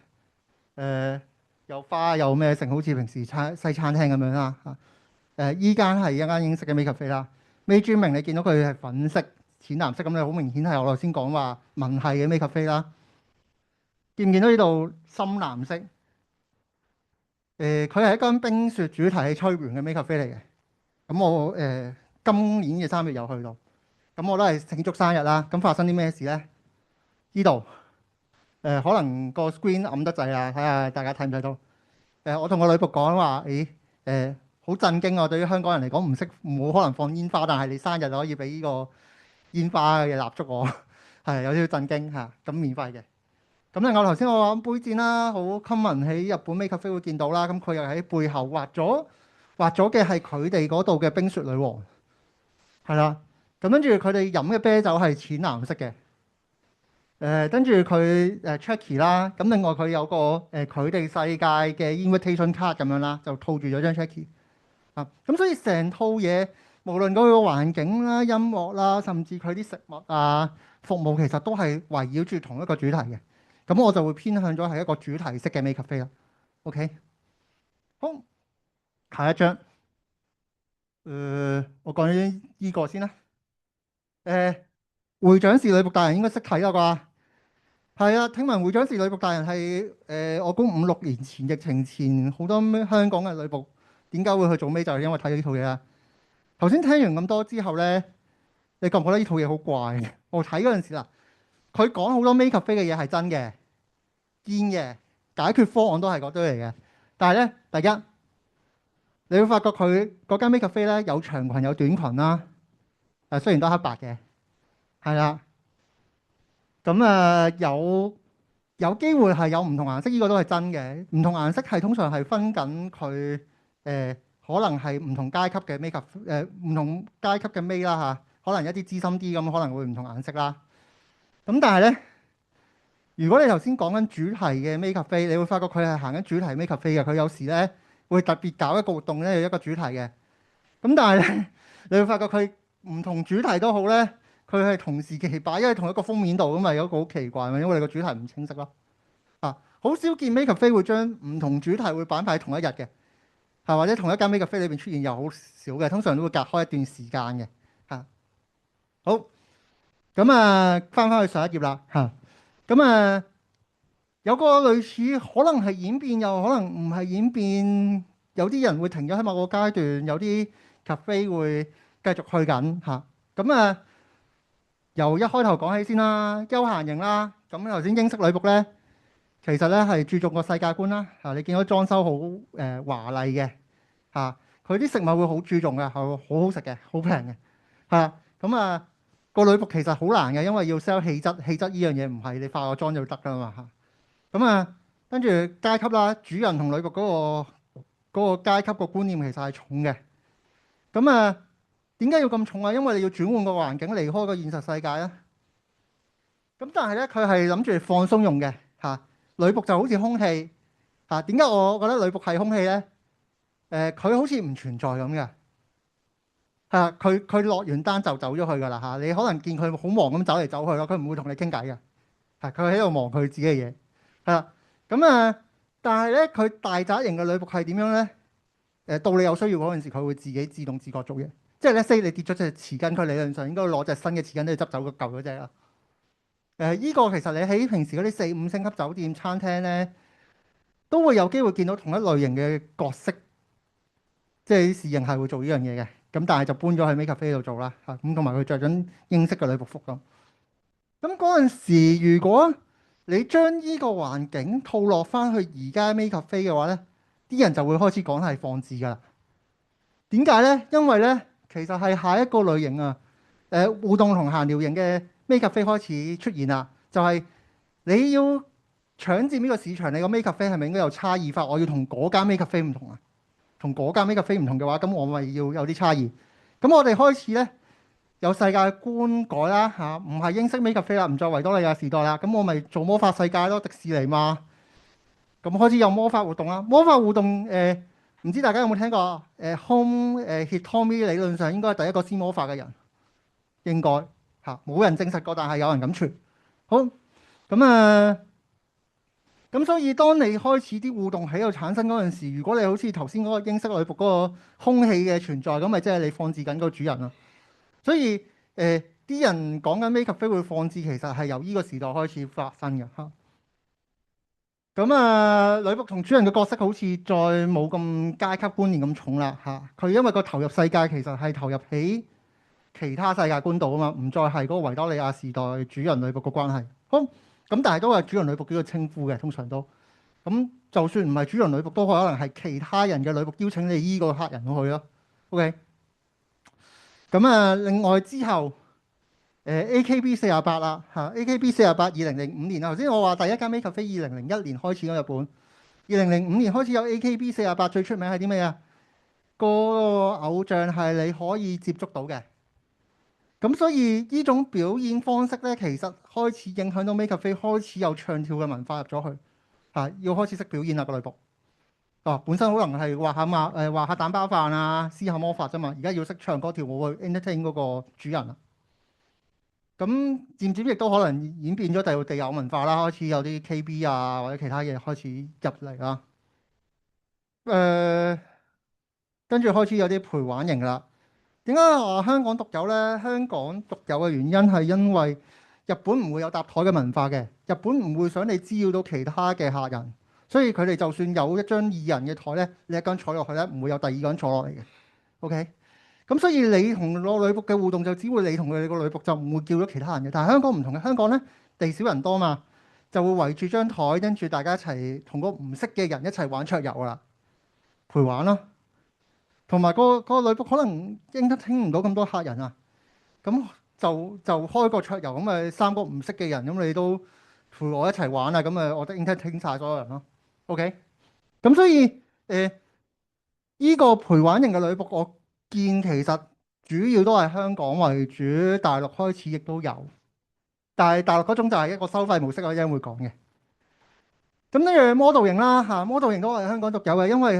咪？有花有咩成，好似平時西餐廳咁樣啦嚇。依間係一間英式嘅 Maid Cafe 啦。Maid 專明你見到佢係粉色、淺藍色咁，你好明顯係我頭先講話文系嘅 Maid Cafe 啦。見唔見到呢度深藍色？佢係一間冰雪主題嘅吹完嘅 Maid Cafe 嚟嘅。咁我今年嘅3月有去到，咁我都係慶祝生日啦。咁發生啲咩事咧？呢度可能個 screen 暗得滯啦，睇下大家睇唔睇到？我同個女僕講話，好震驚啊！對於香港人嚟講，冇可能放煙花，但係你生日就可以俾呢個煙花嘅蠟燭我，係有少少震驚嚇。咁免費嘅。咁另外頭先我講杯戰啦，好 common 喺日本 Maid Cafe 會見到啦。咁佢又喺背後畫咗嘅係佢哋嗰度嘅冰雪女王，係啦。咁跟住佢哋飲嘅啤酒係淺藍色嘅。跟住佢Chucky 啦，咁另外佢有個佢哋世界嘅 invitation card 咁樣啦，就套住咗張 Chucky 咁所以成套嘢無論嗰個環境啦、音樂啦，甚至佢啲食物服務，其實都係圍繞住同一個主題嘅。咁我就會偏向咗係一個主題式嘅 Maid Cafe 啦。OK， 好，下一張。我講咗呢個先啦。會長是女僕大人應該識睇啦啩？係啊，聽聞會長是女僕大人係我估5、6年前疫情前好多香港嘅女僕點解會去做尾，就係因為睇咗呢套嘢啦。頭先聽完咁多之後咧，你覺唔覺得呢套嘢好怪？我睇嗰陣時啦，佢講好多 Maid Cafe 嘅嘢係真嘅、堅嘅，解決方案都係嗰堆嚟嘅。但係咧，第一你會發覺佢嗰間 Maid Cafe 咧有長裙有短裙啦，雖然都黑白嘅，係啦。咁有機會係有唔同顏色，呢個都係真嘅。唔同顏色係通常係分緊佢可能係唔同階級嘅 Maid Cafe 唔同階級嘅 Maid 啦嚇。可能一啲資深啲咁，可能會唔同顏色啦。咁但係咧，如果你頭先講緊主題嘅 Maid Cafe，你會發覺佢係行緊主題 Maid Cafe 嘅。佢有時咧會特別搞一個活動咧，有一個主題嘅。咁但係咧，你會發覺佢唔同主題都好咧。佢係同時期擺喺同一個封面度，咁咪有一個好奇怪嘛，因為你個主題唔清晰咯。好少見 Maid Cafe 會將唔同主題會擺喺同一日嘅，或者同一間 Maid Cafe 裏邊出現又好少嘅，通常都會隔開一段時間嘅。好，咁翻去上一頁啦。咁有個類似可能係演變，又可能唔係演變。有啲人會停咗喺某個階段，有啲 cafe 會繼續去緊嚇。咁由一開頭講起先啦，休閒型啦。咁頭先英式女僕咧，其實咧係注重個世界觀啦。你見到裝修好華麗嘅佢啲食物會好注重嘅，係好好食嘅，好平嘅。咁個女僕其實好難嘅，因為要 sell 氣質，氣質呢樣嘢唔係你化個妝就得㗎嘛咁跟住階級啦，主人同女僕嗰個階級個觀念其實係重嘅。咁點解要咁重啊？因為你要轉換個環境，離開個現實世界啊。咁但係咧，佢係諗住放鬆用嘅女僕就好似空氣點解我覺得女僕係空氣咧？佢好似唔存在咁嘅。係啊，佢落完單就走咗去㗎啦嚇。你可能見佢好忙咁走嚟走去咯，佢唔會同你傾偈嘅。係佢喺度忙佢自己嘅嘢。係啦，咁但係咧佢大宅型嘅女僕係點樣咧？到你有需要嗰陣時，佢會自己自動自覺做嘢。即係咧，say 你跌咗隻匙羹，佢理論上應該攞隻新嘅匙羹都要執走個舊嗰隻啦。依個其實你喺平時嗰啲4、5星級酒店餐廳咧，都會有機會見到同一類型嘅角色，即係啲侍應係會做呢樣嘢嘅。咁但係就搬咗去 Maid Cafe 度做啦嚇。咁同埋佢着緊英式嘅女僕服咁。咁嗰陣時，如果你將呢個環境套落翻去而家 Maid Cafe 嘅話咧，啲人就會開始講係放置㗎啦。點解咧？因為咧，其實係下一個類型啊，互動同閒聊型嘅 Maid Cafe 開始出現啦。就係你要搶佔呢個市場，你個 Maid Cafe 係咪應該有差異化？我要同嗰間 Maid Cafe 唔同啊，同嗰間 Maid Cafe 唔同嘅話，咁我咪要有啲差異。咁我哋開始咧有世界觀改啦嚇，唔係英式 Maid Cafe 啦，唔再維多利亞時代啦。咁我咪做魔法世界咯，迪士尼嘛。咁開始有魔法活動啦，魔法活動唔知大家有冇聽過？Home Hitomi 理論上應該係第一個施魔法嘅人，應該嚇冇人證實過，但係有人咁傳。好咁咁所以當你開始啲互動喺度產生嗰陣時，如果你好似頭先嗰個英式女僕嗰個空氣嘅存在，咁咪即係你放置緊個主人咯。所以啲人講緊 Maid Cafe 會放置，其實係由呢個時代開始發生嘅嚇。咁女僕同主人嘅角色好似再冇咁階級觀念咁重啦嚇。佢因為個投入世界其實係投入喺其他世界觀度啊嘛，唔再係嗰個維多利亞時代主人女僕嘅關係。好咁，但係都係主人女僕呢個稱呼嘅，通常都咁。就算唔係主人女僕，都可能係其他人嘅女僕邀請你依個客人去咯。OK。咁另外之後。AKB48啦嚇，AKB48 2005年啦。頭先我話第一間 Maid Cafe 2001年開始喺日本，2005年開始有 AKB48。最出名係啲咩啊？個偶像係你可以接觸到嘅。咁所以呢種表演方式咧，其實開始影響到 Maid Cafe 開始有唱跳嘅文化入咗去嚇，要開始識表演啦個女僕。本身可能係畫下蛋包飯啊，施下魔法啫嘛，而家要識唱歌跳舞去 entertain 嗰個主人啊。咁漸漸亦都可能演變咗地有文化啦，開始有啲 KB 啊或者其他嘢開始入嚟啦。跟住開始有啲陪玩型啦。點解話香港獨有呢？香港獨有嘅原因係因為日本唔會有搭台嘅文化嘅，日本唔會想你滋擾到其他嘅客人，所以佢哋就算有一張二人嘅台呢，你一個人坐落去呢，唔會有第二個人坐落嚟嘅。OK。咁所以你同個女僕嘅互動就只會你同佢哋個女僕，就唔會叫咗其他人嘅。但係香港唔同嘅，香港咧地少人多嘛，就會圍住張台，跟住大家一齊同個唔識嘅人一齊玩桌遊啦，陪玩咯。同埋個女僕可能應得聽唔到咁多客人啊，咁就開個桌遊，咁3個唔識嘅人，咁你都陪我一齊玩啊，咁我得應得聽晒所有人咯。OK，咁所以依個陪玩型嘅女僕我見其實主要都係香港為主，大陸開始亦都有，但係大陸嗰種就係一個收費模式，我一陣會講嘅。咁呢樣 model 型啦嚇，model 型都係香港獨有嘅，因為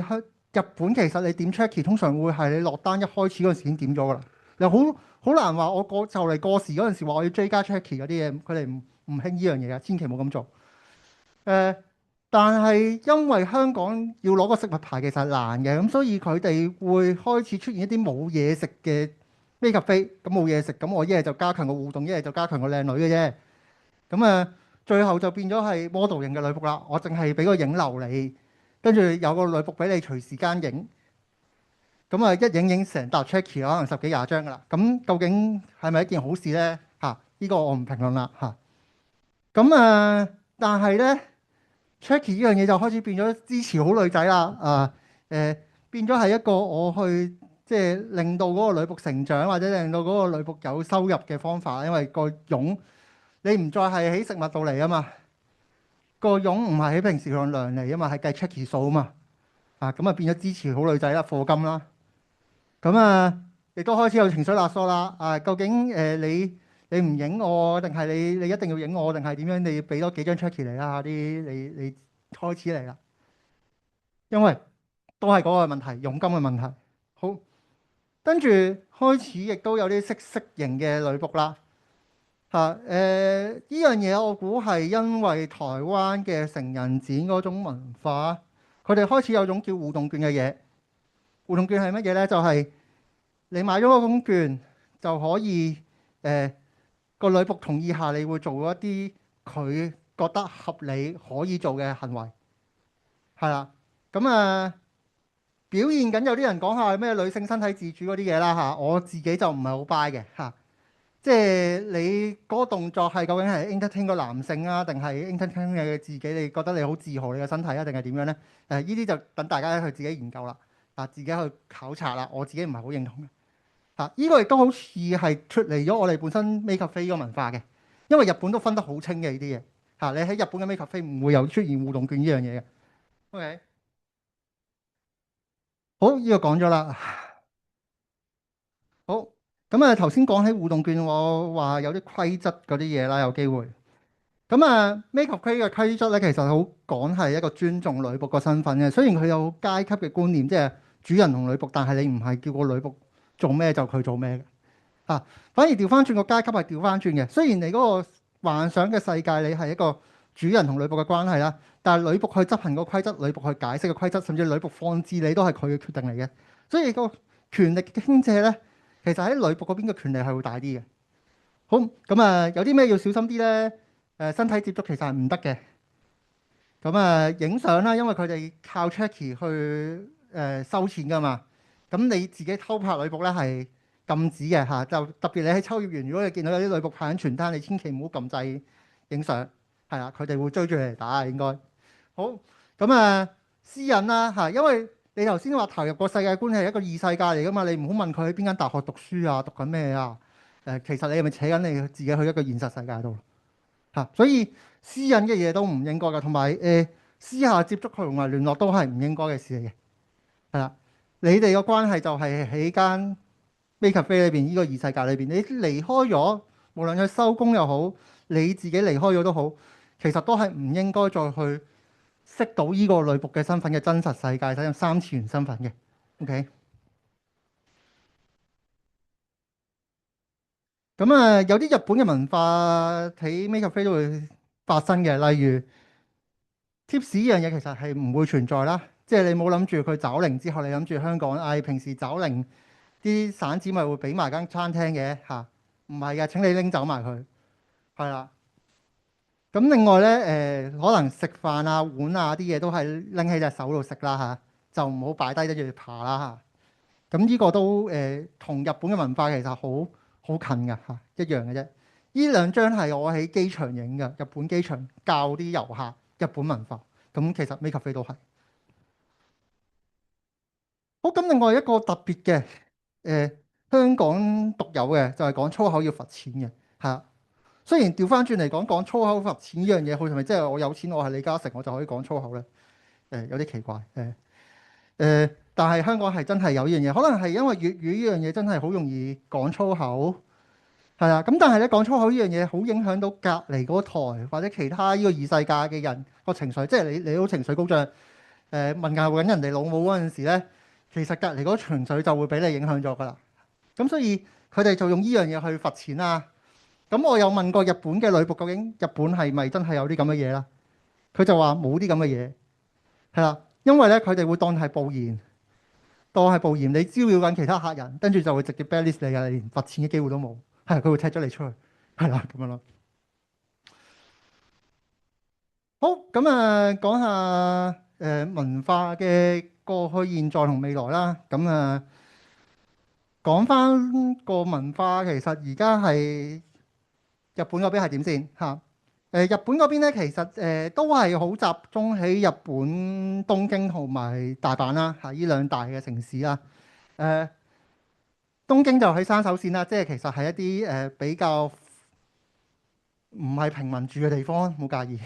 日本其實你點 check 通常會係你落單一開始嗰陣時已經點咗㗎啦。你好難話我就嚟過時嗰陣時話我要追加 check 嗰啲嘢，佢哋唔興呢樣嘢嘅，千祈冇咁做。但係因為香港要攞個食物牌其實係難嘅，咁所以佢哋會開始出現一啲冇嘢食嘅 Maid Cafe。咁冇嘢食，咁我一係就加強個互動，一係就加強個靚女嘅啫。咁最後就變咗係 model 型嘅女僕啦。我淨係俾個影樓你，跟住有個女僕俾你隨時間影。咁一影成沓 checky 可能10幾20張㗎啦。咁究竟係咪一件好事咧？呢個我唔評論啦嚇。但係咧。Checky 呢樣嘢就開始變咗支持好女仔啦，變咗係一個我去即係令到嗰個女僕成長或者令到嗰個女僕有收入嘅方法，因為個傭你唔再係喺食物度嚟啊嘛，個傭唔係喺平時用糧嚟啊嘛，係計 Checky 數啊嘛，咁變咗支持好女仔啦，課金啦，咁亦都開始有情緒勒索啦，究竟你唔影我，定係你一定要影我，定係點樣？你要俾多幾張 checky 嚟啦，啲你開始嚟啦，因為都係嗰個問題，佣金嘅問題。好，跟住開始亦都有啲識色型嘅女僕啦。呢樣嘢我估係因為台灣嘅成人展嗰種文化，佢哋開始有種叫互動券嘅嘢。互動券係乜嘢呢？就係你買咗嗰種券就可以個女僕同意下，你會做一啲佢覺得合理可以做嘅行為，係啦。咁表現緊有啲人講下咩女性身體自主嗰啲嘢啦嚇，我自己就唔係好 buy 嘅嚇。即係你嗰個動作係究竟係 entertain 個男性啊，定係 entertain 你自己？你覺得你好自豪你嘅身體啊，定係點樣呢？呢啲就等大家去自己研究啦，自己去考察啦。我自己唔係好認同嘅。呢個亦都好似係脱離咗我哋本身 make up 飛個文化嘅，因為日本都分得好清嘅呢啲嘢。你喺日本嘅 make up 飛唔會有出現互動券呢樣嘢嘅。OK，好，呢個講咗啦。好，咁頭先講起互動券，我話有啲規則嗰啲嘢啦，有機會。咁make up 飛嘅規則咧，其實好講係一個尊重女僕個身份嘅。雖然佢有階級嘅觀念，即係主人同女僕，但係你唔係叫個女僕做咩就佢做咩嘅。反而調翻轉個階級係調翻轉嘅。雖然你嗰個幻想嘅世界，你係一個主人同女僕嘅關係啦，但係女僕去執行個規則，女僕去解釋個規則，甚至女僕放置你都係佢嘅決定嚟嘅。所以個權力嘅傾斜咧，其實喺女僕嗰邊嘅權力係會大啲嘅。好，咁有啲咩要小心啲咧？身體接觸其實係唔得嘅。咁影相啦，因為佢哋靠 Checky 去收錢㗎嘛。咁你自己偷拍女僕咧係禁止嘅嚇，就特別你喺秋葉原，如果你見到有啲女僕派緊傳單，你千祈唔好撳掣影相，係啦，佢哋會追住你嚟打應該。好，咁私隱啦嚇，因為你頭先話投入個世界觀係一個異世界嚟㗎嘛，你唔好問佢喺邊間大學讀書啊，讀緊咩啊？其實你係咪扯緊你自己去一個現實世界度？所以私隱嘅嘢都唔應該嘅，同埋私下接觸同埋聯絡都係唔應該嘅事嚟嘅。係啦，你哋個關係就係喺間 make cafe 裏邊呢個異世界裏邊，你離開咗，無論佢收工又好，你自己離開咗都好，其實都係唔應該再去識到呢個女僕嘅身份嘅真實世界，使用三次元身份嘅。OK。咁有啲日本嘅文化喺 make cafe 都會發生嘅，例如 tips 呢樣嘢其實係唔會存在啦。即係你冇諗住佢找零之後，你諗住香港平時找零啲散紙咪會俾埋間餐廳嘅嚇，唔係嘅，請你拎走埋佢，係啦。咁另外咧可能食飯啊碗啊啲嘢都係拎喺隻手度食啦嚇，就唔好擺低跟住爬啦嚇。咁呢個都同日本嘅文化其實好近㗎嚇，一樣嘅啫。呢兩張係我喺機場影嘅，日本機場教啲遊客日本文化。咁其實 make cafe 都係。好，咁另外一個特別嘅香港獨有嘅就係講粗口要罰錢嘅嚇。雖然調翻轉嚟講粗口罰錢呢樣嘢，好似係咪即係我有錢，我係李嘉誠，我就可以講粗口咧？有啲奇怪但係香港係真係有呢樣嘢，可能係因為粵語呢樣嘢真係好容易講粗口，係啦。咁但係咧講粗口呢樣嘢好影響到隔離嗰台或者其他呢個異世界嘅人個情緒，即係你好情緒高漲問候緊人哋老母嗰陣時咧，其實隔離嗰情緒就會俾你影響咗㗎啦。咁所以佢哋就用呢樣嘢去罰錢啦。咁我有問過日本嘅女僕，究竟日本係咪真係有啲咁嘅嘢啦？佢就話冇啲咁嘅嘢，係啦，因為咧佢哋會當係暴言，你招擾緊其他客人，跟住就會直接 blacklist 你㗎，連罰錢嘅機會都冇，係佢會踢咗你出去，係啦咁樣咯。好，咁講下文化嘅過去、現在同未來啦。咁講翻個文化，其實而家係日本嗰邊係點先嚇？日本嗰邊咧，其實都係好集中喺日本東京同埋大阪啦，呢兩大嘅城市啦。東京就喺山手線啦，即係其實係一啲比較唔係平民住嘅地方，冇介意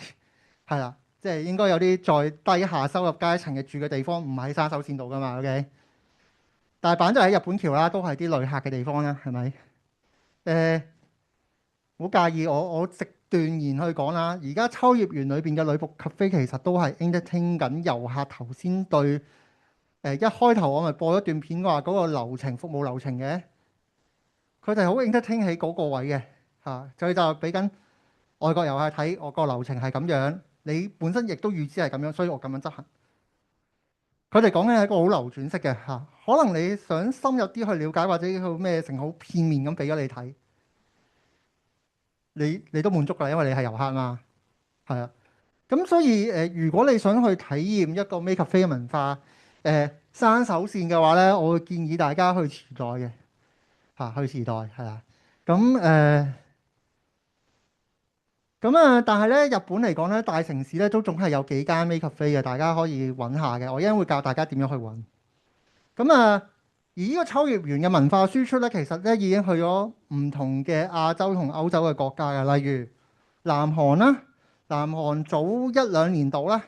係啦，即係應該有啲再低下收入階層嘅住嘅地方，唔喺山手線度㗎嘛。OK，大阪就喺日本橋啦，都係啲旅客嘅地方啦，係咪？唔好介意，我直斷言去講啦。而家秋葉原裏邊嘅女僕 cafe 其實都係 entertain 緊遊客頭先對一開頭我咪播咗段片話嗰個流程服務流程嘅，佢哋好認得聽起嗰個位嘅嚇，所以就俾緊外國遊客睇我個流程係咁樣，你本身亦都預知係咁樣，所以我咁樣執行。佢哋講緊係一個好流轉式嘅嚇，可能你想深入啲去了解，或者佢咩成好片面咁俾咗你睇，你都滿足㗎，因為你係遊客嘛，係啊。咁所以如果你想去體驗一個 Maid Cafe 嘅文化，生手線嘅話咧，我會建議大家去池袋嘅嚇，去池袋係啦。咁但係咧，日本嚟講咧，大城市咧都總係有幾間 Maid Cafe 嘅，大家可以揾下嘅。我一陣會教大家點樣去揾。而呢個秋葉原嘅文化輸出咧，其實咧已經去咗唔同嘅亞洲同歐洲嘅國家嘅，例如南韓啦。南韓早一兩年度啦，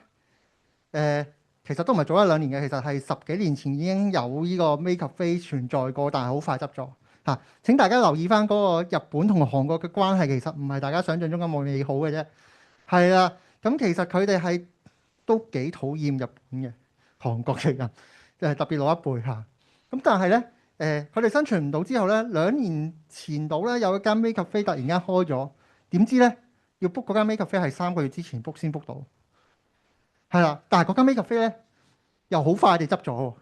其實都唔係早一兩年嘅，其實係十幾年前已經有呢個 Maid Cafe 存在過，但係好快執咗嚇。請大家留意翻嗰個日本同韓國嘅關係，其實唔係大家想象中咁美好嘅啫。係啦，咁其實佢哋係都幾討厭日本嘅韓國嘅人，特別老一輩嚇。咁但係咧，佢哋生存唔到之後咧，兩年前度咧有一間 Maid Cafe 突然間開咗，點知咧要 book 嗰間 Maid Cafe 係3個月之前 book 先 book 到，係啦。但係嗰間 Maid Cafe 咧又好快地執咗喎。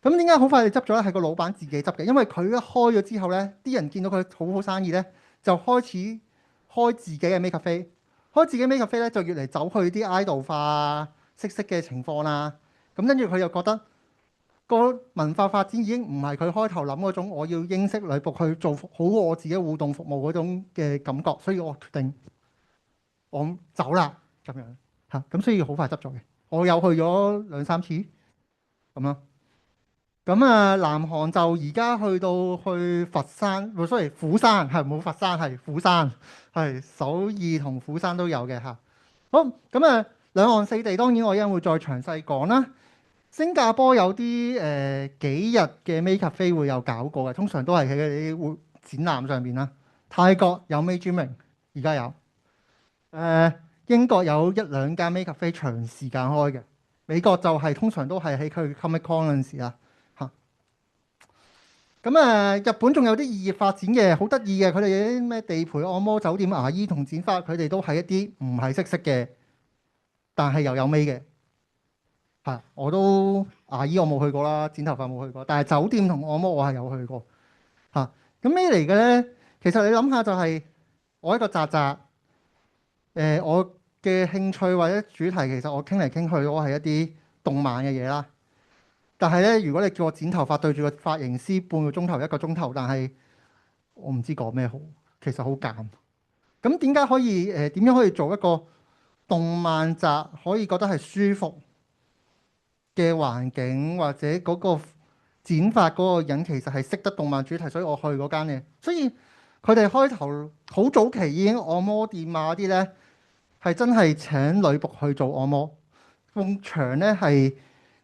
咁點解好快地執咗咧？係個老闆自己執嘅，因為佢一開咗之後咧，啲人見到佢好好生意咧，就開始開自己嘅 Maid Cafe。開自己 Maid Cafe 咧就越嚟走去啲 idol 化色嘅情況啦。咁跟住佢又覺得個文化發展已經唔係佢開頭諗嗰種，我要英式女僕去做好我自己互動服務嗰種嘅感覺，所以我決定我走啦咁樣嚇。咁所以好快執咗嘅。我有去咗2、3次咁咯。南韓就而家去到去佛山，sorry，釜山係冇佛山，係釜山，係首爾同釜山都有嘅嚇。好兩岸四地當然我一陣會再詳細講啦。新加坡有啲幾日嘅 Maid Cafe 會有搞過嘅，通常都係喺啲會展覽上邊啦。泰國有 Maid Dreaming，而家有。英國有1、2間 Maid Cafe 長時間開嘅。美國就係通常都係喺佢 Comic Con 嗰陣時啦嚇。日本仲有啲異業發展嘅，好得意嘅。佢哋有啲咩地陪按摩、酒店、牙醫同剪髮，佢哋都係一啲唔係識嘅，但係又有 Maid嘅。係，我都牙醫我冇去過啦，剪頭髮冇去過，但係酒店同按摩我係有去過嚇。咁咩嚟嘅咧？其實你諗下就係我一個宅宅，我嘅興趣或者主題其實我傾嚟傾去都係一啲動漫嘅嘢啦。但係咧，如果你叫我剪頭髮對住個髮型師半個鐘頭1個鐘頭，但係我唔知講咩好，其實好尷。咁點解可以點樣可以做一個動漫宅可以覺得係舒服嘅環境，或者嗰個剪髮嗰個人其實係識得動漫主題，所以我去嗰間嘅。所以佢哋開頭好早期已經按摩店啊啲咧，係真係請女僕去做按摩，埲牆咧係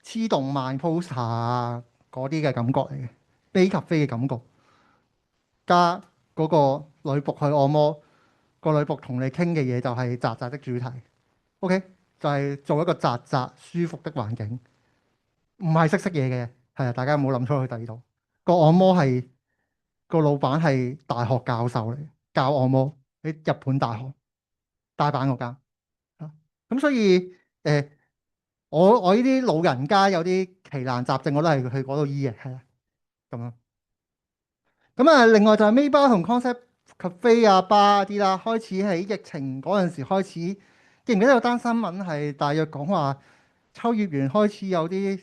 黐動漫 poster 啊嗰啲嘅感覺嚟嘅，Maid Cafe 嘅感覺，加嗰個女僕去按摩，個女僕同你傾嘅嘢就係宅宅的主題。OK，就係做一個宅宅舒服的環境。唔係識嘢嘅，係啊！大家有冇諗出去第二度？個按摩係個老闆係大學教授嚟，教按摩喺日本大學大阪嗰間。咁所以我呢啲老人家有啲奇難雜症，我都係去嗰度醫嘅，係啊，咁樣。另外就係 Maid Bar 同 Concept Cafe 啊、bar 啲啦，開始喺疫情嗰陣時開始，記唔記得有單新聞係大約講話秋葉原開始有啲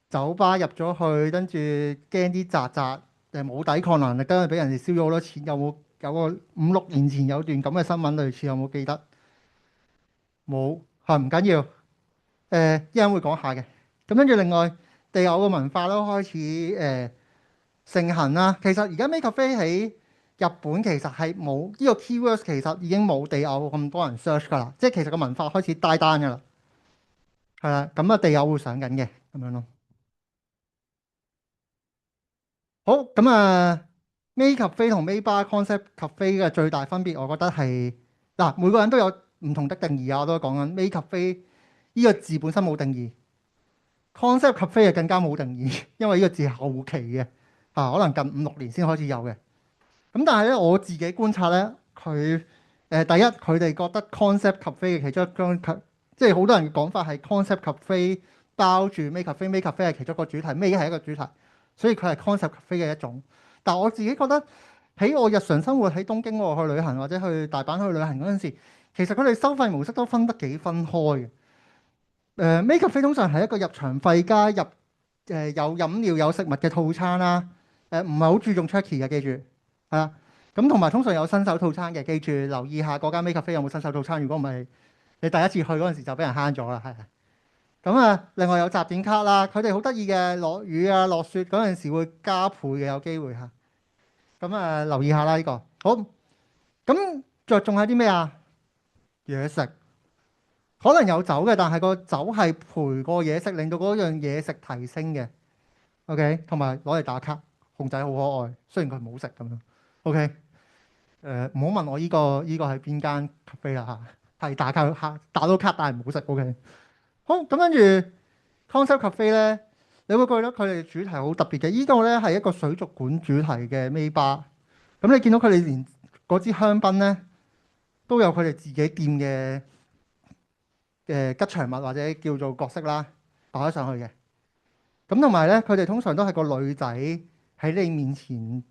酒吧入咗去，跟住驚啲宅宅冇抵抗能力，跟住俾人哋燒咗好多錢。有個5、6年前有段咁嘅新聞，類似有冇記得？冇係唔緊要，一陣會講下嘅。咁跟住另外地偶嘅文化都開始盛行啦。其實而家 Maid Cafe 喺日本其實係冇呢個 keywords，其實已經冇地偶咁多人 search 㗎啦。即係其實個文化開始 die down 㗎啦。係啦，地偶會上緊嘅咁樣咯。好Maid Cafe 同 Maid Bar Concept Cafe 嘅最大分別，我覺得係嗱，每個人都有唔同的定義啊。我都講緊 Maid Cafe 呢個字本身冇定義， concept cafe 係更加冇定義，因為呢個字係後期嘅可能近5、6年先開始有嘅。咁但係咧，我自己觀察咧，第一佢哋覺得 concept cafe 嘅其中一張，即係好多人嘅講法係 concept cafe 包住 make cafe，make cafe 係其中一個主題，make 係一個主題，所以佢係 concept cafe 嘅一種。但係我自己覺得喺我日常生活喺東京我去旅行或者去大阪去旅行嗰陣時，其實佢哋收費模式都分得幾分開嘅。make cafe 通常係一個入場費加入有飲料有食物嘅套餐啦。唔係好注重 checky 嘅，記住係啦。咁同埋通常有新手套餐嘅，記住留意下嗰間 make cafe 有冇新手套餐。如果唔係，你第一次去嗰陣時就俾人慳咗啦。係咁啊，另外有集點卡啦，佢哋好得意嘅，落雨啊落雪嗰陣時會加倍嘅，有機會嚇。咁啊，留意下啦呢個。好，咁着重係啲咩啊？嘢食可能有酒嘅，但係個酒係陪個嘢食，令到嗰樣嘢食提升嘅。OK，同埋攞嚟打卡，熊仔好可愛，雖然佢唔好食咁樣。OK，唔好問我依個係邊間 cafe 啦嚇，係打卡打到卡，但係唔好食。OK，好，咁跟住 concept cafe 咧，你會覺得佢哋主題好特別嘅。依個咧係一個水族館主題嘅尾巴。咁你見到佢哋連嗰支香檳咧都有佢哋自己店嘅吉祥物或者叫做角色啦，擺咗上去嘅。咁同埋咧，佢哋通常都係個女仔喺你面前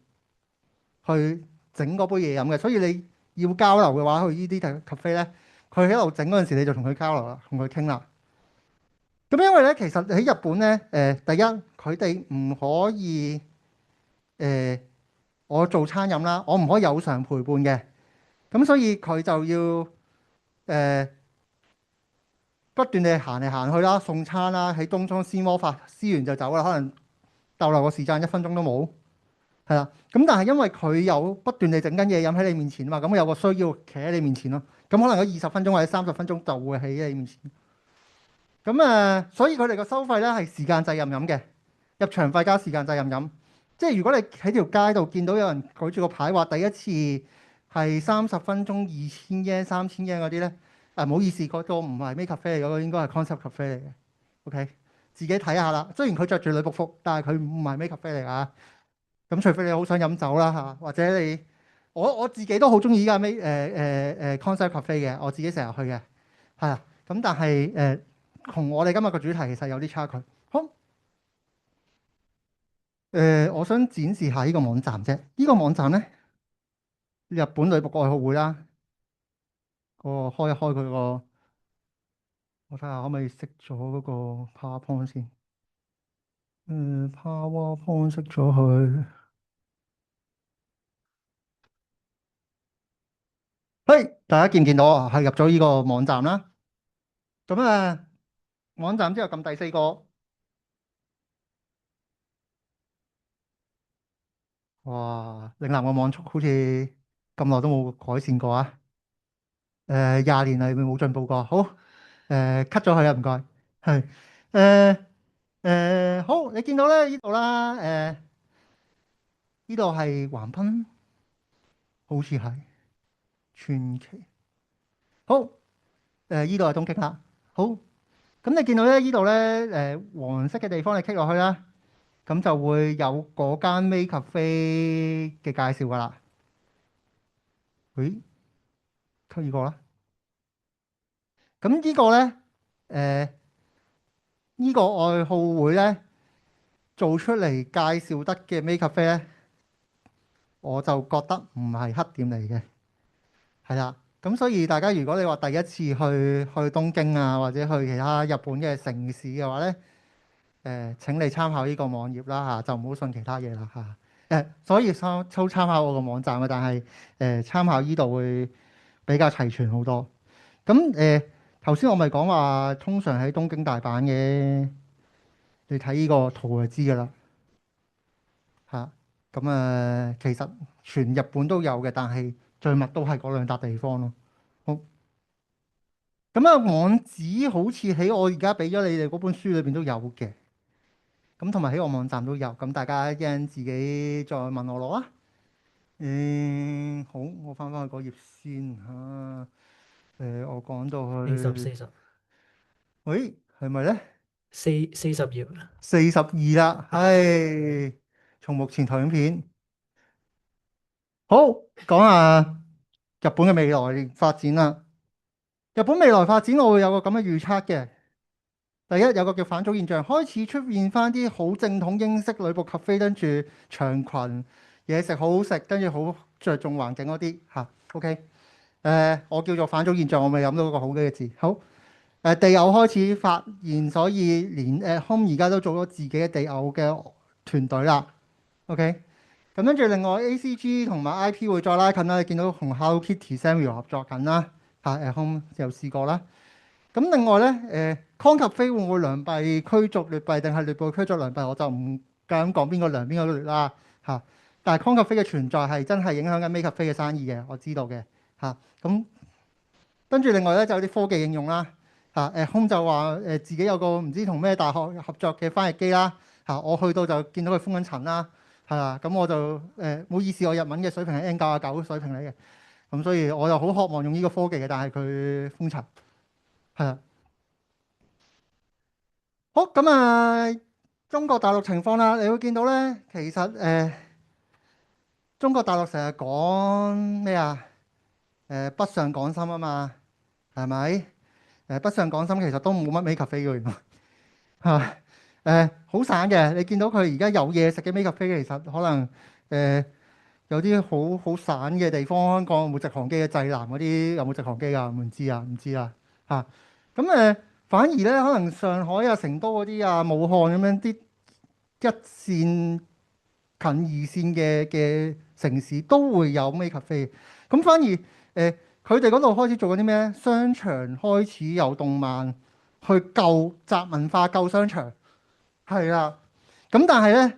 去整嗰杯嘢飲嘅，所以你要交流嘅話，去呢啲咖啡咧，佢喺度整嗰陣時，你就同佢交流啦，同佢傾啦。咁因為咧，其實喺日本咧，第一佢哋唔可以我做餐飲啦，我唔可以有償陪伴嘅，咁所以佢就要誒不斷地行嚟行去啦，送餐啦，喺東倉撕魔法，撕完就走啦，可能逗留個時間1分鐘都冇。係啦，咁但係因為佢有不斷地整緊嘢飲喺你面前啊嘛，咁有個需要企喺你面前咯。咁可能有20分鐘或者30分鐘就會喺你面前。咁所以佢哋個收費咧係時間制任飲嘅，入場費加時間制任飲。即係如果你喺條街度見到有人舉住個牌話第一次係30分鐘2000 yen 3000 yen 嗰啲咧，唔好意思，嗰個唔係 make cafe 嚟，嗰個應該係 concept cafe 嚟嘅。OK，自己睇下啦。雖然佢着住女僕服，但係佢唔係 make cafe 嚟㗎。咁除非你好想飲酒啦嚇，或者我自己都好中意依家concept cafe 嘅，我自己成日去嘅，係啊。咁但係同我哋今日個主題其實有啲差距。好，我想展示下呢個網站啫。呢個網站咧，日本女僕愛好會啦。開一開佢個，我睇下可唔可以熄咗嗰個 PowerPoint 先。PowerPoint 熄咗佢。嘿，大家見唔見到啊？係入咗呢個網站啦。咁網站之後撳第4個。哇！嶺南嘅網速好似咁耐都冇改善過啊。20年嚟冇進步過。好，cut 咗佢啊，唔該。係好，你見到咧呢度啦。呢度係橫濱，好似係傳奇。好，呢度係東京啦。好，咁你見到咧呢度咧黃色嘅地方，你 click 落去啦，咁就會有嗰間 Make Cafe 嘅介紹噶啦。咦，click 呢個啦。咁呢個咧，呢個愛好會咧做出嚟介紹得嘅 Make Cafe 咧，我就覺得唔係黑店嚟嘅，係啦。咁所以大家如果你話第一次去東京啊，或者去其他日本嘅城市嘅話咧，請你參考呢個網頁啦嚇，就唔好信其他嘢啦嚇。所以抽參考我個網站嘅，但係參考呢度會比較齊全好多。咁頭先我咪講話，通常喺東京、大阪嘅，你睇呢個圖就知㗎啦嚇。咁其實全日本都有嘅，但係最密都係嗰兩笪地方咯。好，咁網址好似喺我而家俾咗你哋嗰本書裏邊都有嘅。咁同埋喺我網站都有，咁大家一陣自己再問我攞啊。好，我翻返去嗰頁先嚇。我講到去40，喂，係咪咧？ 40頁。 42啦，唉，從目前投影片。好，講下日本嘅未來發展啦。日本未來發展，我會有個咁嘅預測嘅。第一，有個叫反祖現象，開始出現翻啲好正統英式女僕咖啡，跟住長裙，嘢食好好食，跟住好着重環境嗰啲嚇。OK，我叫做反祖現象，我未諗到個好嘅字。好，地偶開始發現，所以連Home 而家都做咗自己嘅地偶嘅團隊啦。OK，咁跟住另外 ACG 同埋 IP 會再拉近啦。你見到同 Hello Kitty Samuel 合作緊啦，嚇Home 又試過啦。咁另外咧，康及飛會唔會良幣驅逐劣幣，定係劣幣驅逐良幣？我就唔夠膽講邊個良邊個劣啦嚇。但係康及飛嘅存在係真係影響緊 Make 飛嘅生意嘅，我知道嘅嚇。咁跟住另外咧就有啲科技應用啦嚇。Home 就話自己有個唔知同咩大學合作嘅翻譯機啦嚇。我去到就見到佢封緊塵啦，係啦。咁我就唔好意思，我日文嘅水平係 N99水平嚟嘅，咁所以我就好渴望用呢個科技嘅，但係佢封塵。係啊，好咁啊！中國大陸情況啦，你會見到咧，其實中國大陸成日講咩啊？北上廣深啊嘛，係咪？北上廣深其實都冇乜 Make 飛嘅原來嚇，好散嘅。你見到佢而家有嘢食嘅 Make 飛，其實可能有啲好散嘅地方。香港有冇直航機嘅濟南嗰啲有冇直航機㗎？唔知啊，唔知啊嚇。咁反而咧，可能上海啊、成都嗰啲啊、武漢咁樣啲一線近二線嘅城市都會有 Make 飛。咁反而佢哋嗰度開始做緊啲咩？商場開始有動漫去救宅文化、救商場，係啦。咁但係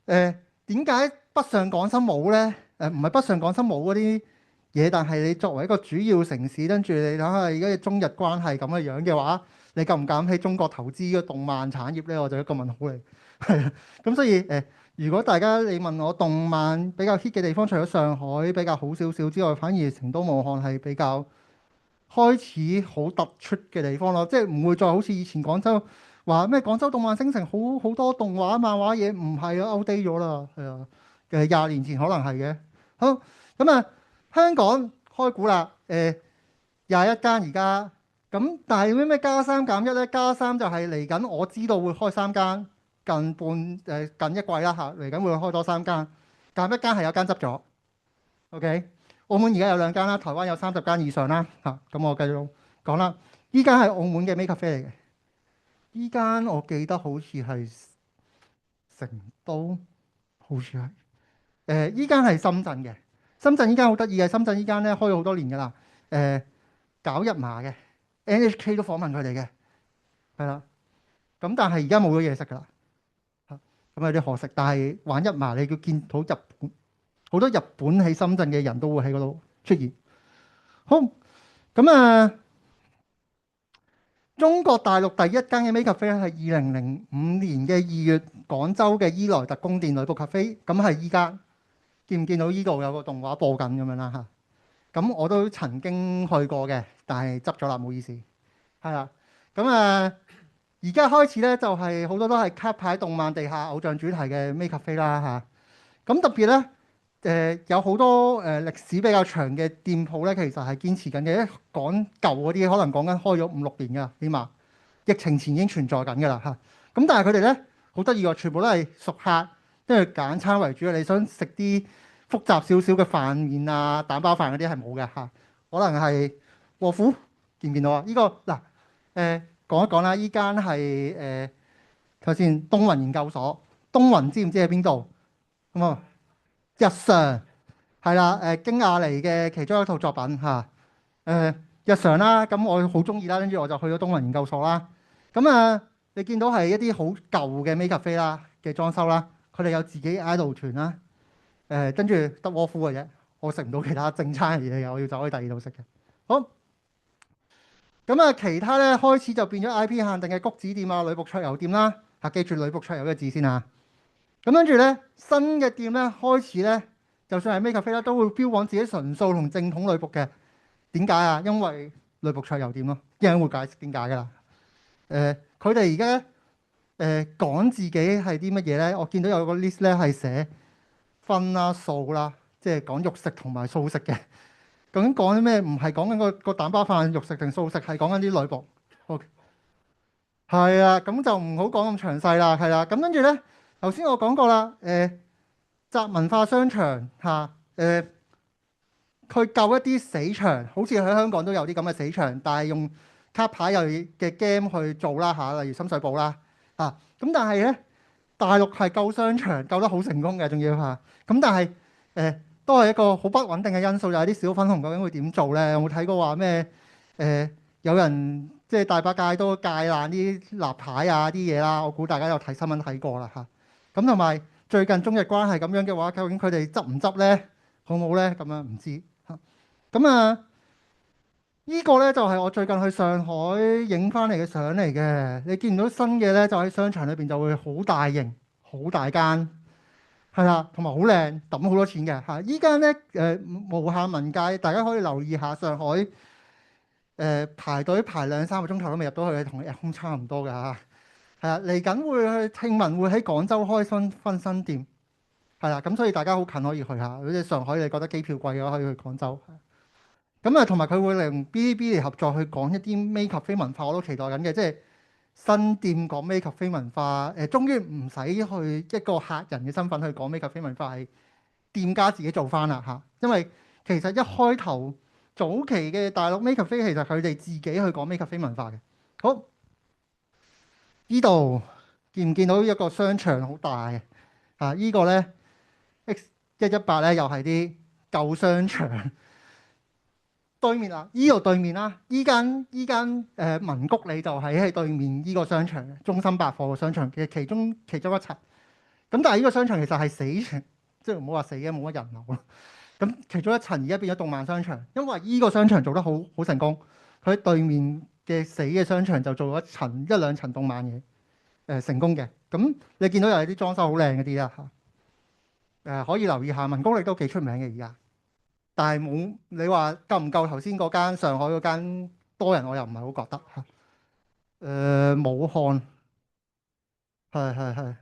咧，點解北上廣深冇咧？唔係北上廣深冇嗰啲嘢，但係你作為一個主要城市，跟住你睇下而家嘅中日關係咁嘅樣嘅話，你敢唔敢喺中國投資個動漫產業咧？我就一個問號嚟。係啊，咁所以如果大家你問我動漫比較 hit 嘅地方，除咗上海比較好少少之外，反而成都、武漢係比較開始好突出嘅地方咯。即係唔會再好似以前廣州話咩廣州動漫星城好多動畫漫畫嘢，唔係啊，outdate咗啦。係啊，20年前可能係嘅。好咁啊，香港開估啦，21間而家。咁但係咩加3減1咧？加3就係嚟緊，我知道會開3間，近一季啦嚇，嚟緊會開多3間。減1間係有間執咗。OK，澳門而家有2間啦，台灣有30間以上啦嚇。咁我繼續講啦。依間係澳門嘅 Make 飛嚟嘅，依間我記得好似係成都，好似係依間係深圳嘅。深圳依間好得意嘅，深圳依間咧開咗好多年㗎啦。搞日麻嘅。NHK 都訪問佢哋嘅，係啦。咁但係而家冇咗嘢食㗎啦，咁有啲可惜。但係玩日麻，你要見到日本好多日本喺深圳嘅人都會喺嗰度出現。好，咁中國大陸第一間嘅 Make 飛係2005年嘅2月，廣州嘅伊萊特宮殿女僕咖啡。咁係依家見唔見到依度有個動畫播緊咁樣啦嚇？咁我都曾經去過嘅，但係執咗啦，冇意思。係啦，咁而家開始咧就係好多都係卡牌、動漫、地下偶像主題嘅 Make 飛啦嚇。咁特別咧，有好多歷史比較長嘅店鋪咧，其實係堅持緊嘅。講舊嗰啲，可能講緊開咗5、6年㗎，起碼疫情前已經存在緊㗎啦嚇。咁但係佢哋咧好得意喎，全部都係熟客，跟住簡餐為主。你想食啲複雜少少嘅飯麵啊、蛋包飯嗰啲係冇嘅嚇，可能係和府，見唔見到啊？呢個嗱講一講啦，依間係頭先東雲研究所，東雲知唔知喺邊度？咁啊，日常係啦，京亞尼嘅其中一套作品嚇，日常啦，咁我好中意啦，跟住我就去咗東雲研究所啦。咁你見到係一啲好舊嘅 Make 飛啦嘅裝修啦，佢哋有自己 idol 團啦。跟住得窩夫嘅啫，我食唔到其他正餐嘅嘢，我要走去第二度食嘅。好，咁其他咧開始就變咗 IP 限定嘅谷子店啊、女僕桌遊店啦。記住女僕桌遊嘅字先啊。咁跟住咧新嘅店咧開始咧，就算係 Make 飛啦，都會標榜自己純素同正統女僕嘅。點解啊？因為女僕桌遊店咯，一陣會解釋點解㗎啦。佢哋而家講自己係啲乜嘢咧？我見到有個 list 咧係寫分啦、素啦，即係講肉食同埋素食嘅。究竟講啲咩？唔係講緊個蛋包飯肉食定素食，係講緊啲女僕。OK，係啊，咁就唔好講咁詳細啦。係啦，咁跟住咧，頭先我講過啦，集文化商場嚇，佢救一啲死場，好似喺香港都有啲咁嘅死場，但係用卡牌又嘅 game 去做啦嚇，例如深水埗啦啊，咁但係咧大陸係救商場救得好成功嘅，仲要嚇，咁但係都係一個好不穩定嘅因素，就係啲小粉紅究竟會點做咧？有冇睇過話咩有人即係大把界都界爛啲立牌啊啲嘢啦？我估大家有睇新聞睇過啦嚇。咁同埋最近中日關係咁樣嘅話，究竟佢哋執唔執咧？好唔好咧？咁樣唔知嚇。咁啊，呢個咧就係我最近去上海影翻嚟嘅相嚟嘅。你見唔到新嘅咧，就喺商場裏邊就會好大型、好大間，係啦，同埋好靚，揼好多錢嘅嚇。依間咧無限文界，大家可以留意下上海排隊排2-3個鐘頭都未入到去，同 At Home 差唔多㗎嚇。係啊，嚟緊會去聽聞會喺廣州開分新店，係啦，咁所以大家好近可以去下。如果上海你覺得機票貴嘅話，可以去廣州。咁啊，同埋佢會同 Bilibili 合作去講一啲 Make 非文化，我都期待緊嘅，即係新店講 Make 非文化。終於唔使去一個客人嘅身份去講 Make 非文化，係店家自己做翻啦嚇。因為其實一開頭早期嘅大陸 Make 非其實佢哋自己去講 Make 非文化嘅。好，呢度見唔見到一個商場好大嘅？啊，呢個咧 X118咧又係啲舊商場。對面啊，依度對面啦，依間文谷里就喺對面依個商場嘅中心百貨嘅商場嘅其中一層。咁但係依個商場其實係死場，即係唔好話死嘅，冇乜人流咯。咁其中一層而家變咗動漫商場，因為依個商場做得好成功，佢喺對面嘅死嘅商場就做咗一兩層動漫嘢，成功嘅。咁你見到又係啲裝修好靚嗰啲啦嚇，可以留意下文谷里都幾出名嘅而家。但係冇你話夠唔夠頭先嗰間上海嗰間多人，我又唔係好覺得嚇。武漢係。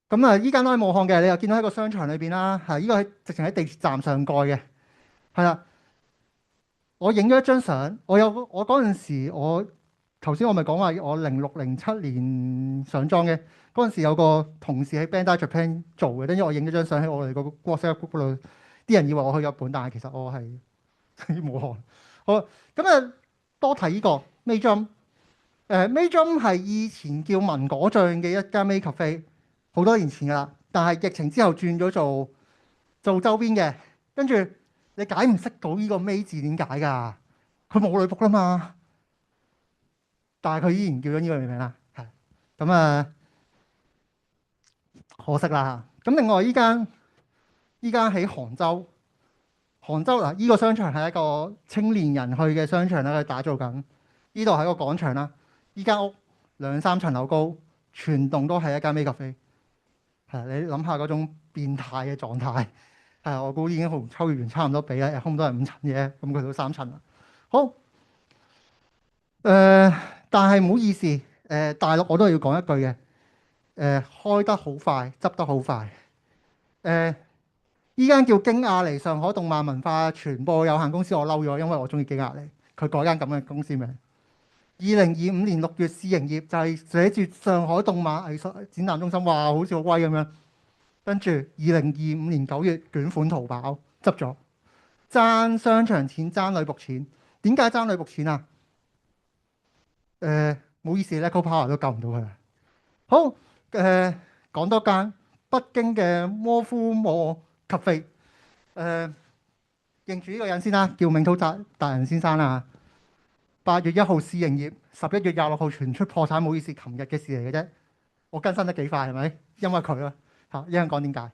咁啊，依間都喺武漢嘅，你又見到喺個商場裏邊啦。係依個係直情喺地鐵站上蓋嘅，係啦。我影咗一張相，我嗰陣時，我頭先我咪講話我06、07年上莊嘅嗰陣時，有個同事喺 Bandai Japan 做嘅，跟住我影咗張相喺我哋個 WhatsApp group 嗰度。啲人以為我去日本，但係其實我係武漢。好，咁啊，多睇呢個 Mayjump。Mayjump 係以前叫文果醬嘅一間 May Cafe，好多年前㗎啦。但係疫情之後轉咗做周邊嘅。跟住你解唔識到呢個 May 字點解㗎？佢冇女僕啦嘛。但係佢依然叫咗呢個名啦。係咁啊，可惜啦。咁另外依間喺杭州嗱，依個商場係一個青年人去嘅商場啦，佢打造緊。呢度係個廣場啦，依間屋2-3層樓高，全棟都係一間 May Cafe。係你諗下嗰種變態嘅狀態，係我估已經同秋葉原差唔多比啦，空都係5層嘅，咁佢都3層啦。好，但係唔好意思，大陸我都係要講一句嘅，開得好快，執得好快，依間叫京亞尼上海動漫文化傳播有限公司，我嬲咗，因為我中意京亞尼，佢改間咁嘅公司名。2025年6月試營業，就係寫住上海動漫藝術展覽中心，哇，好似好威咁樣。跟住2025年9月捲款淘寶執咗，爭商場錢，爭女僕錢。點解爭女僕錢啊？唔好意思，Echo Power 都救唔到佢。好，講多間北京嘅摩夫莫咖啡，認住呢個人先啦，叫永土達人先生啦。8月1號試營業，11月26號傳出破產，唔好意思，琴日嘅事嚟嘅啫。我更新得幾快係咪？因為佢啊嚇，一陣講點解。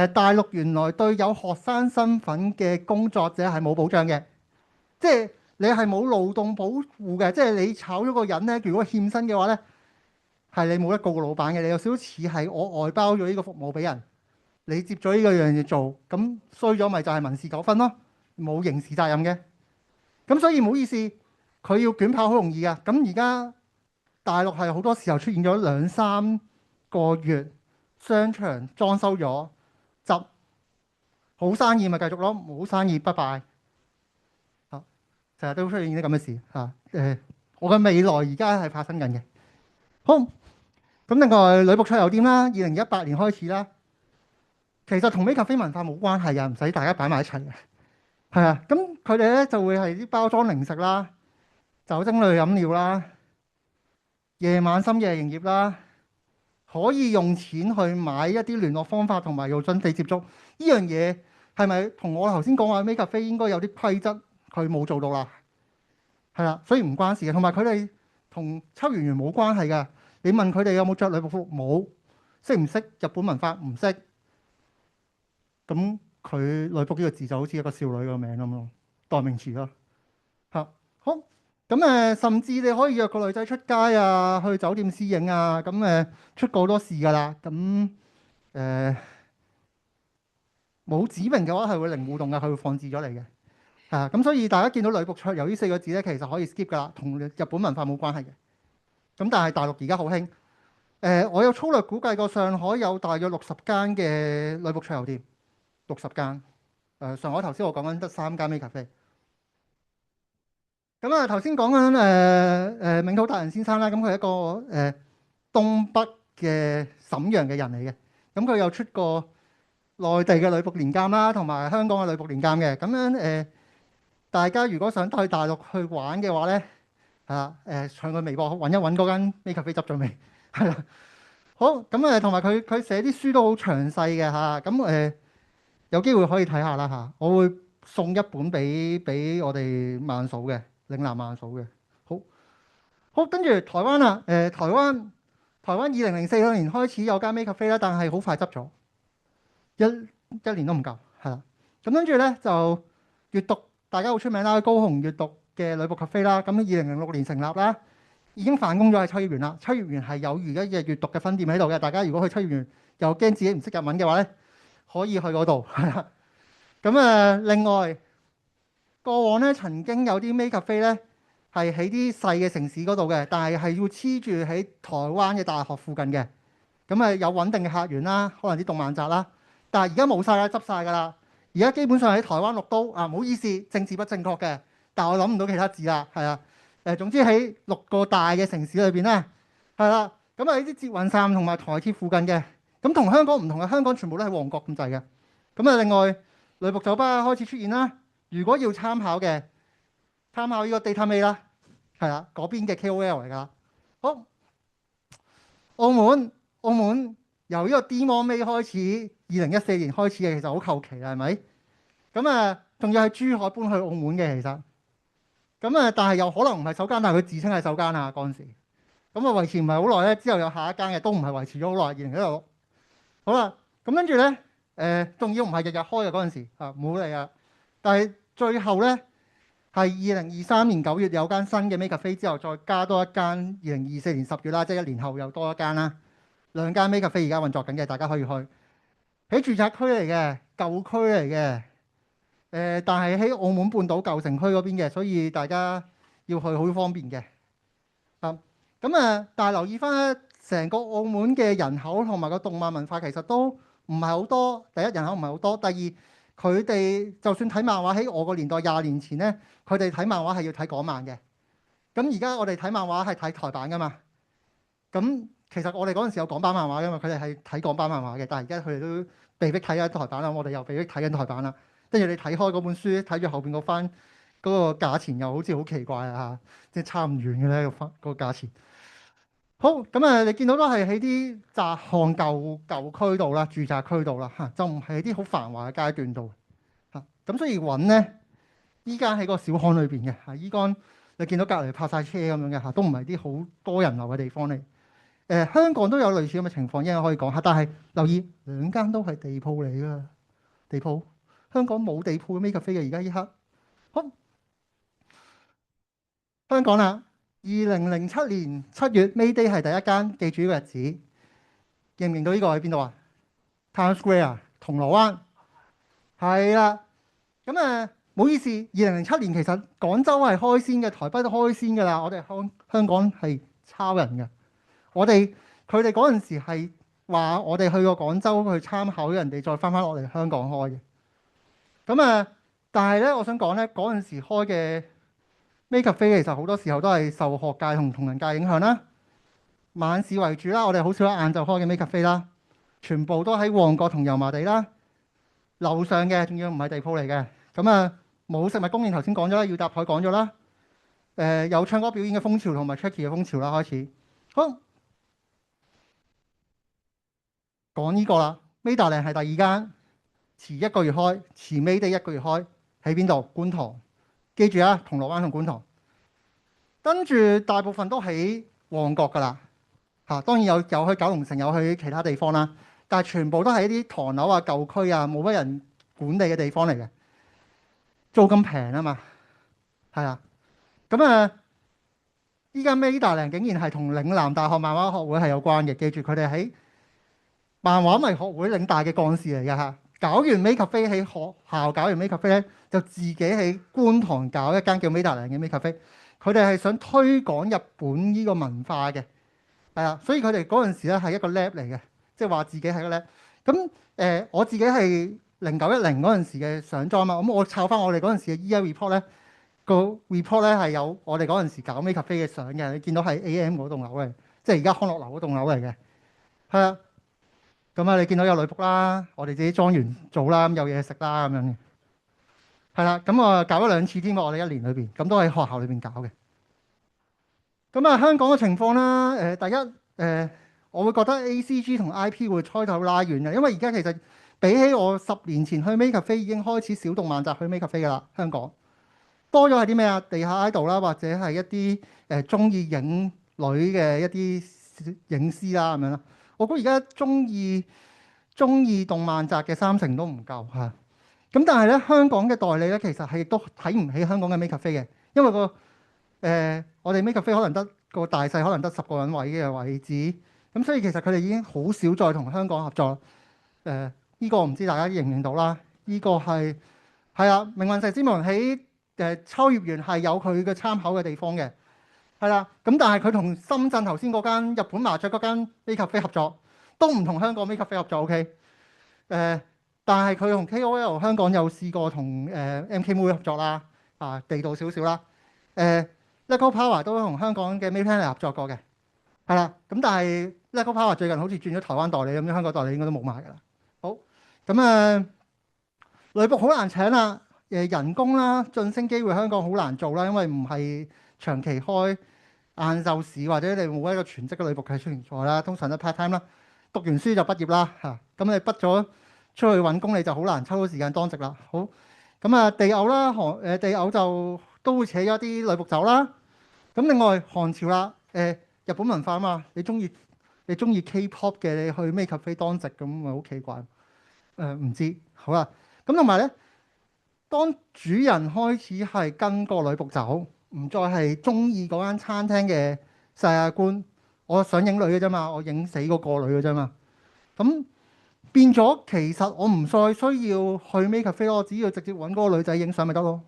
大陸原來對有學生身份嘅工作者係冇保障嘅，即係你係冇勞動保護嘅，即係你炒咗個人咧，如果欠薪嘅話咧，係你冇得告個老闆嘅。你有少少似係我外包咗呢個服務俾人，你接咗呢個樣嘢做，咁衰咗咪就係民事糾紛咯，冇刑事責任嘅。咁所以唔好意思，佢要捲跑好容易噶。咁而家大陸係好多時候出現咗2、3個月商場裝修咗執，好生意咪繼續咯，冇生意拜拜。嚇，成日都出現啲咁嘅事嚇。我嘅未來而家係發生緊嘅。好，咁另外女僕桌遊店啦，2018年開始啦，其實同 Maid Cafe 文化冇關係嘅，唔使大家擺埋一齊嘅。係啊，咁佢哋咧就會係啲包裝零食啦、酒精類飲料啦、夜晚深夜營業啦，可以用錢去買一啲聯絡方法同埋用準地接觸。呢樣嘢係咪同我頭先講話 Maid Cafe 應該有啲規則？佢冇做到啦，係啦，所以唔關事嘅。同埋佢哋同秋園原冇關係㗎。你問佢哋有冇着女僕服？冇。識唔識日本文化？唔識。咁佢女僕呢個字就好似一個少女個名咁咯，代名詞咯。嚇，好。咁甚至你可以約個女仔出街啊，去酒店私影啊，咁出過好多事㗎啦。咁冇指明嘅話係會零互動㗎，佢會放置咗你嘅。咁所以大家見到女僕桌遊呢4個字咧，其實可以 skip 㗎啦，同日本文化冇關係嘅。咁但係大陸而家好興。我有粗略估計過，上海有大約60間嘅女僕桌遊店，60間。上海頭先我講緊得3間 Maid Cafe。咁啊，頭先講緊永土達人先生啦，咁佢係一個東北嘅瀋陽嘅人嚟嘅。咁佢有出過內地嘅女僕年鑑啦，同埋香港嘅女僕年鑑嘅。咁樣大家如果想去大陸去玩嘅話咧，上佢微博揾一揾嗰間 Maid Cafe 執咗未？係啦，好。咁同埋佢寫啲書都好詳細嘅嚇。咁有機會可以睇下啦嚇。我會送一本俾我哋萬嫂嘅。嶺南萬嫂嘅。好，跟住台灣啦。台灣2004年開始有間 Maid Cafe 啦，但係好快執咗，一年都唔夠，係啦。咁跟住咧就閱讀，大家好出名啦，高雄閱讀嘅女僕 cafe 啦。咁2006年成立啦，已經反攻咗喺秋葉原啦。秋葉原係有而家嘅閱讀嘅分店喺度嘅，大家如果去秋葉原又驚自己唔識日文嘅話咧，可以去嗰度，係啦。咁另外過往咧曾經有啲 Maid Cafe 咧係喺啲細嘅城市嗰度嘅，但係要黐住喺台灣嘅大學附近嘅。咁有穩定嘅客源啦，可能啲動漫宅啦。但係而家冇晒啦，執晒㗎啦。而家基本上喺台灣6都啊，唔好意思，政治不正確嘅，但係我諗唔到其他字啦，係啊。總之喺6個大嘅城市裏邊咧，係啦。咁喺啲捷運站同埋台鐵附近嘅，咁同香港唔同嘅，香港全部都係旺角咁滯嘅。另外女僕酒吧開始出現啦。如果要參考嘅，參考呢個 Data May 啦，係啦，嗰邊嘅 KOL 嚟㗎。好，澳門由呢個 Dmall May 開始，2014年開始嘅，其實好求其啦，係咪？仲要係珠海搬去澳門嘅，其實。但係又可能唔係首間，但係佢自稱係首間啊嗰陣時。維持唔係好耐咧，之後有下一間嘅，都唔係維持咗好耐。2016。好啦，咁跟住咧，仲要唔係日日開嘅嗰陣時啊，冇嚟啊。但係最後咧係2023年9月有間新嘅 Maid Cafe 之後，再加多一間2024年10月啦，即係1年後又多一間啦。2間 Maid Cafe 而家運作緊嘅，大家可以去。喺住宅區嚟嘅，舊區嚟嘅。但係喺澳門半島舊城區嗰邊嘅，所以大家要去好方便嘅。但係留意翻咧，成個澳門嘅人口同埋個動漫文化其實都唔係好多。第一，人口唔係好多；第二，佢哋就算睇漫畫，喺我個年代20年前咧，佢哋睇漫畫係要睇港漫嘅。而家我哋睇漫畫係睇台版噶嘛。其實我哋嗰陣時有港版漫畫噶嘛，佢哋係睇港版漫畫嘅，但係而家佢哋都被逼睇緊台版啦。我哋又被逼睇緊台版啦。跟住你睇開嗰本書，睇住後邊嗰番嗰個價錢，又好似好奇怪啊！即係差唔遠嘅咧，嗰個價錢。好，你見到都係喺啲窄巷舊區度啦，住宅區度啦，就唔係喺啲好繁華嘅階段度。咁所以揾咧，依間喺個小巷裏邊嘅，依間你見到隔離泊晒車咁樣嘅，都唔係啲好多人流嘅地方嚟。香港都有類似咁嘅情況，一陣可以講下。但係留意2間都係地鋪嚟㗎，地鋪。香港冇地鋪嘅 Maid Cafe嘅，而家依刻。好，香港啦，2007年7月 May Day 係第一間，記住呢個日子。認唔認到呢個喺邊度啊？ Times Square 銅鑼灣。係啦。唔好意思，2007年其實廣州係開先嘅，台北都開先㗎啦。我哋香港係抄人嘅。佢哋嗰陣時係話我哋去過廣州去參考人哋，再翻落嚟香港開嘅。咁但係咧，我想講咧，嗰陣時開嘅 Maid Cafe 其實好多時候都係受學界同同人界影響啦，晚市為主啦。我哋好少喺晏晝開嘅 Maid Cafe 啦，全部都喺旺角同油麻地啦。樓上嘅仲要唔係地鋪嚟嘅。咁冇食物供應，頭先講咗啦，要搭台講咗啦。有唱歌表演嘅風潮同埋 Tricky 嘅風潮啦，開始。好，講呢個啦。Maida 係第二間，遲一個月開，遲 Mayday 一個月開，喺邊度？觀塘。記住啊，銅鑼灣同觀塘。跟住大部分都喺旺角㗎啦。當然有去九龍城，有去其他地方啦。但係全部都係一啲唐樓啊、舊區啊，冇乜人管理嘅地方嚟嘅。租金平啊嘛，係啊。咁依家 Maida 竟然係同嶺南大學漫畫學會係有關嘅。記住佢哋喺漫畫迷學會嶺大嘅幹事嚟嘅嚇。搞完 Maid Cafe 喺學校搞完 Maid Cafe 咧，就自己喺觀塘搞一間叫 Maida 嘅 Maid Cafe。佢哋係想推廣日本呢個文化嘅，係啊。所以佢哋嗰陣時咧係一個 lab 嚟嘅，即係話自己係一個 lab。咁我自己係0910嗰陣時嘅上莊嘛。咁我抄翻我哋嗰陣時嘅 year report 咧，個 report 咧係有我哋嗰陣時搞 Maid Cafe 嘅相嘅。你見到係 AM 嗰棟樓嘅，即係而家康樂樓嗰棟樓嚟嘅，係啊。咁你見到有女僕啦，我哋自己莊園做啦，咁有嘢食啦咁樣嘅，係啦。咁我搞咗2次添喎，我哋1年裏邊，咁都喺學校裏邊搞嘅。咁香港嘅情況啦，第一我會覺得 ACG 同 IP 會開頭拉遠嘅，因為而家其實比起我10年前去 Maid Cafe 已經開始小動漫集去 Maid Cafe 㗎啦。香港多咗係啲咩啊？地下 idol 啦，或者係一啲中意影女嘅一啲影師啦咁樣啦。我估而家中意動漫宅嘅3成都唔夠嚇。咁但係咧，香港嘅代理咧，其實係亦都睇唔起香港嘅 Maid Cafe 嘅，因為我哋 Maid Cafe 可能得個大細可能得10個人位嘅位置，咁所以其實佢哋已經好少再同香港合作。呢個唔知大家認唔認到啦？呢個係啊，命運石之門喺秋葉原係有佢嘅參考嘅地方嘅。係啦，咁但係佢同深圳頭先嗰間日本麻雀嗰間 Maid Cafe 合作，都唔同香港 Maid Cafe 合作。OK，但係佢同 KOL 香港有試過同MK 妹合作啦，地道少少啦。Lego Power 都同香港嘅 Maid Planner 合作過嘅，係啦。咁但係 Lego Power 最近好似轉咗台灣代理，咁香港代理應該都冇埋㗎啦。好，咁女僕好難請啦，人工啦、晉升機會香港好難做啦，因為唔係長期開晏晝市，或者你冇一個全職嘅女僕係出現在啦，通常都 part time 啦。讀完書就畢業啦嚇，咁你畢咗出去揾工，你就好難抽到時間當值啦。好，咁地偶啦，地偶就都會扯咗啲女僕走啦。咁另外韓潮啦，日本文化啊嘛，你中意 K-pop 嘅，你去 Maid Cafe 當值咁咪好奇怪？唔知好啦。咁同埋咧，當主人開始係跟個女僕走，唔再係中意嗰間餐廳嘅世界觀，我想影女嘅啫嘛，我影死嗰個女嘅啫嘛。咁變咗，其實我唔再需要去 Maid Cafe 咯，我只要直接揾嗰個女仔影相咪得咯。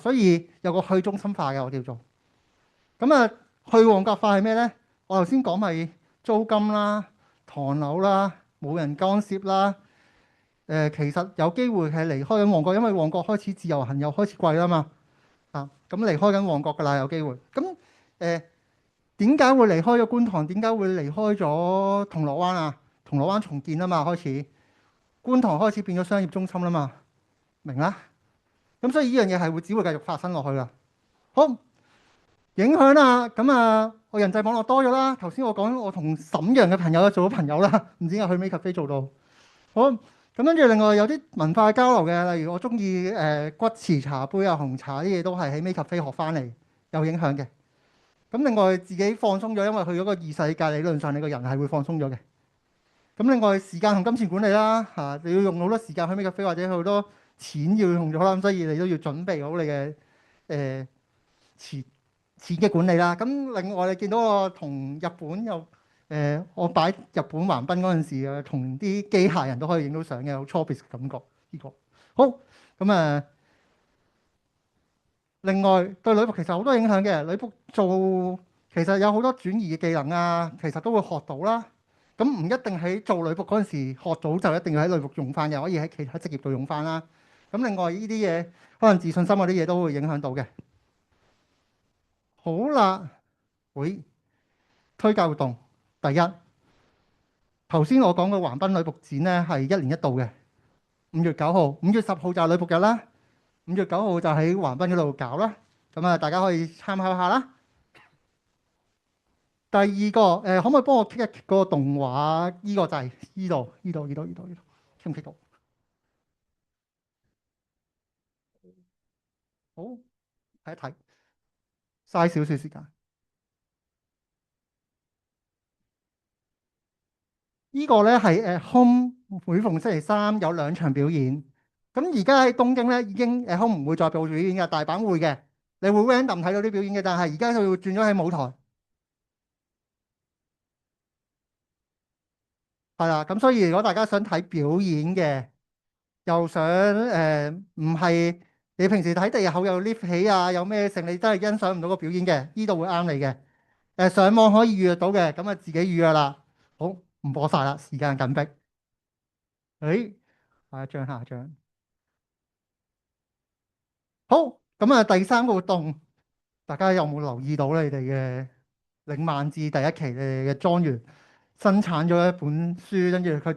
所以有個去中心化嘅我叫做。咁去旺角化係咩咧？我頭先講咪租金啦、唐樓啦、冇人干涉啦。其實有機會係離開緊旺角，因為旺角開始自由行又開始貴啦嘛。咁離開緊旺角㗎啦，有機會。咁點解會離開咗觀塘？點解會離開咗銅鑼灣啊？銅鑼灣重建啊嘛，開始觀塘開始變咗商業中心啦嘛，明啦？咁所以呢樣嘢係只會繼續發生落去㗎。好，影響啦。咁我人際網絡多咗啦。頭先我講我同瀋陽嘅朋友做咗朋友啦，唔知點解去 Maid Cafe 做到。好，咁跟住另外有啲文化交流嘅，例如我中意骨瓷茶杯啊、紅茶啲嘢都係喺 Maid Cafe 學翻嚟，有影響嘅。咁另外自己放鬆咗，因為去咗個異世界，理論上你個人係會放鬆咗嘅。咁另外時間同金錢管理啦，你要用好多時間去 Maid Cafe，或者好多錢要用咗啦，咁所以你都要準備好你嘅錢嘅管理啦。咁另外你見到我同日本有我擺日本橫濱嗰陣時同啲機械人都可以影到相嘅，好 choppy 嘅感覺。呢個好咁另外對女僕其實好多影響嘅。女僕做其實有好多轉移嘅技能啊，其實都會學到啦。咁唔一定喺做女僕嗰陣時學到就一定要喺女僕用翻，又可以喺其他職業度用翻啦。咁另外呢啲嘢，可能自信心嗰啲嘢都會影響到嘅。好啦，會推介活動第一，頭先我講嘅橫濱女僕展咧係一年一度嘅，5月9號、5月10號就係女僕日啦，5月9號就喺橫濱嗰度搞啦。咁啊，大家可以參考下啦。第二個可唔可以幫我 click 一 click 嗰個動畫依個掣？依度，click 唔 click 到？好，睇一睇，嘥少少時間。呢個咧係Home 每逢星期三有2場表演。咁而家喺東京咧已經Home 唔會再做表演嘅，大阪會嘅，你會 random 睇到啲表演嘅，但係而家佢會轉咗喺舞台。係啦，咁所以如果大家想睇表演嘅，又想唔係你平時睇地口有 lift 起啊，有咩成，你真係欣賞唔到個表演嘅，呢度會啱你嘅。上網可以預約到嘅，咁啊自己預約啦。好，唔播晒啦，時間緊迫。誒，下一張，下一張。好，咁啊第三個活動，大家有冇留意到你哋嘅領萬字第一期嘅莊園生產咗一本書，跟住佢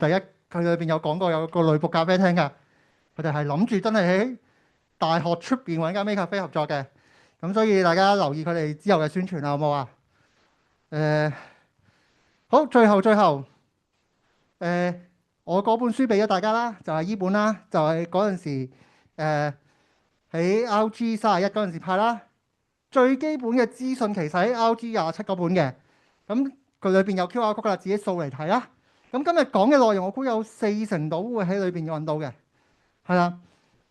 裏邊有講過有個女僕咖啡廳㗎，佢哋係諗住真係喺大學出邊揾間 Maid Cafe 合作嘅，咁所以大家留意佢哋之後嘅宣傳啊，好冇啊？好，最後，我嗰本書俾咗大家啦，就係呢本啦，就係嗰陣時喺 RG31嗰陣時派啦。最基本嘅資訊其實喺 RG27嗰本嘅，咁佢裏邊有 QR code 啦，自己掃嚟睇啦。咁今日講嘅內容，我估有40%到會喺裏邊揾到嘅，係啦。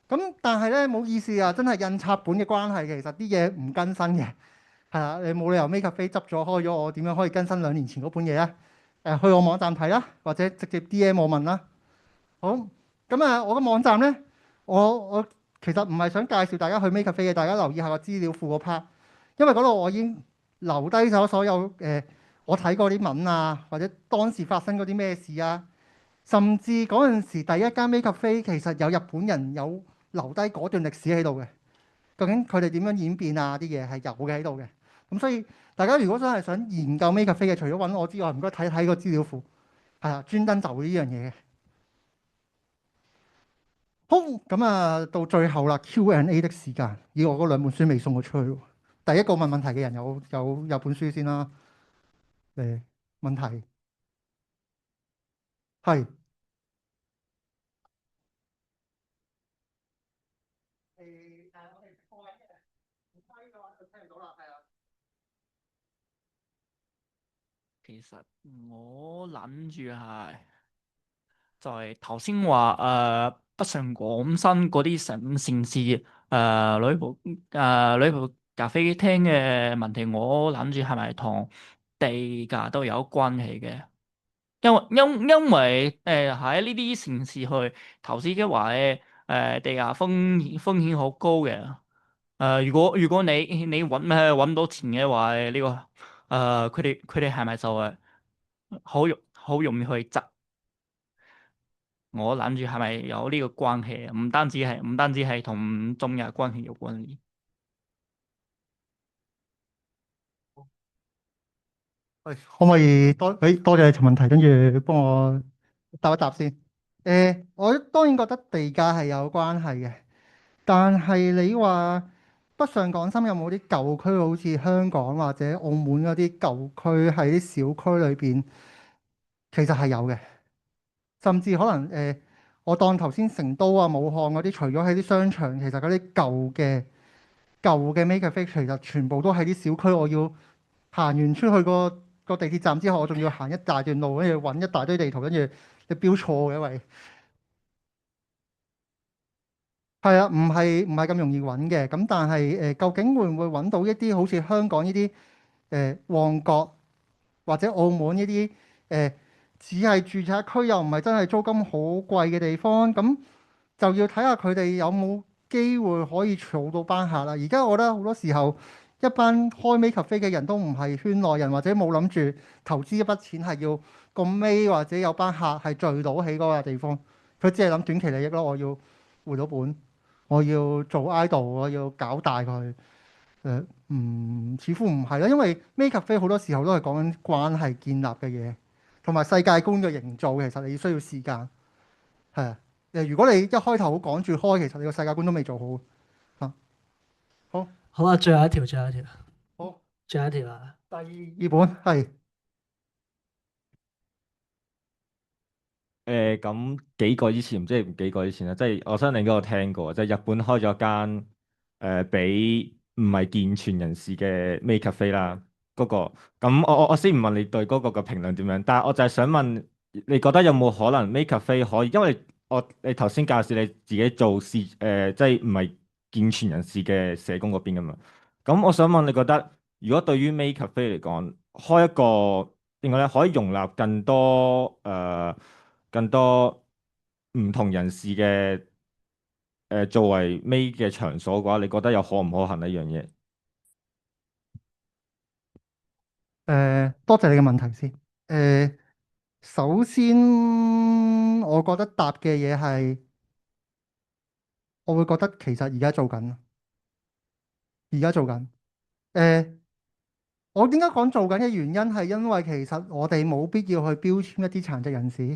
咁但係咧冇意思啊，真係印刷本嘅關係，其實啲嘢唔更新嘅，係啦。你冇理由 Maid Cafe 執咗開咗，我點樣可以更新2年前嗰本嘢啊？去我網站睇啦，或者直接 DM 我問啦。好，咁啊，我個網站咧，我其實唔係想介紹大家去 Maid Cafe 嘅，大家留意下個資料庫嗰 part。因為嗰度我已經留低咗所有我睇過啲文啊，或者當時發生嗰啲咩事啊，甚至嗰陣時第一間 Maid Cafe 其實有日本人有留低嗰段歷史喺度嘅，究竟佢哋點樣演變啊？啲嘢係有嘅喺度嘅。咁所以大家如果真係想研究 Maid Cafe 嘅，除咗揾我之外，唔該睇睇個資料庫，係啊，專登就呢樣嘢嘅。好，咁啊，到最後啦 Q&A 的時間，以我嗰2本書未送過出去喎。第一個問問題嘅人有本書先啦。問題係我哋播緊嘅，唔該嘅話就聽唔到啦，係啊。其實我諗住係就係頭先話北上廣深嗰啲城市女僕咖啡廳嘅問題，我諗住係咪同地價都有關係嘅？因為喺呢啲城市去投資嘅話咧，地價風險好高嘅。如果你揾到錢嘅話，呢個佢哋係咪就係好容易去執？我諗住係咪有呢個關係啊？唔單止係同中日關係有關係。喂，可唔可以多謝你條問題，跟住幫我答一答先。我當然覺得地價係有關係嘅，但係你話北上廣深有冇啲舊區，好似香港或者澳門嗰啲舊區喺啲小區裏邊，其實係有嘅。甚至可能我當頭先成都啊、武漢嗰啲，除咗喺啲商場，其實嗰啲舊嘅 Maid Cafe 其實全部都喺啲小區。我要行完出去個地鐵站之後，我仲要行一大段路，跟住揾一大堆地圖，跟住你標錯嘅，因為係啊，唔係咁容易揾嘅。咁但係究竟會唔會揾到一啲好似香港呢啲旺角或者澳門呢啲只係住宅區，又唔係真係租金好貴嘅地方？咁就要睇下佢哋有冇機會可以儲到班客啦。而家我覺得好多時候，一班開 Maid Cafe 嘅人都唔係圈內人，或者冇諗住投資一筆錢係要個尾或者有班客係聚到起嗰個地方，佢只係諗短期利益咯。我要回到本，我要做 idol，我要搞大佢。似乎唔係啦，因為 Maid Cafe 好多時候都係講緊關係建立嘅嘢，同埋世界觀嘅營造，其實你需要時間。係啊，如果你一開頭好趕住開，其實你個世界觀都未做好。好，好啊，最後一條，好，最後一條啊！第二本係咁幾個以前，即係幾個以前啦，即係我相信你應該有聽過，即係日本開咗間俾唔係健全人士嘅 Maid Cafe 啦，嗰個。咁我先唔問你對嗰個嘅評論點樣，但係我就係想問，你覺得有冇可能 Maid Cafe 可以？因為你頭先介紹你自己做即係唔係健全人士嘅社工嗰邊噶嘛？咁我想問，你覺得如果對於 Maid Cafe 嚟講，開一個點講咧，可以容納更多唔同人士嘅作為 Maid 嘅場所嘅話，你覺得有可唔可行呢樣嘢？多謝你嘅問題先。首先我覺得答嘅嘢係，我會覺得其實而家做緊，而家做緊。誒、我點解講做緊嘅原因係因為其實我哋冇必要去標籤一啲殘疾人士，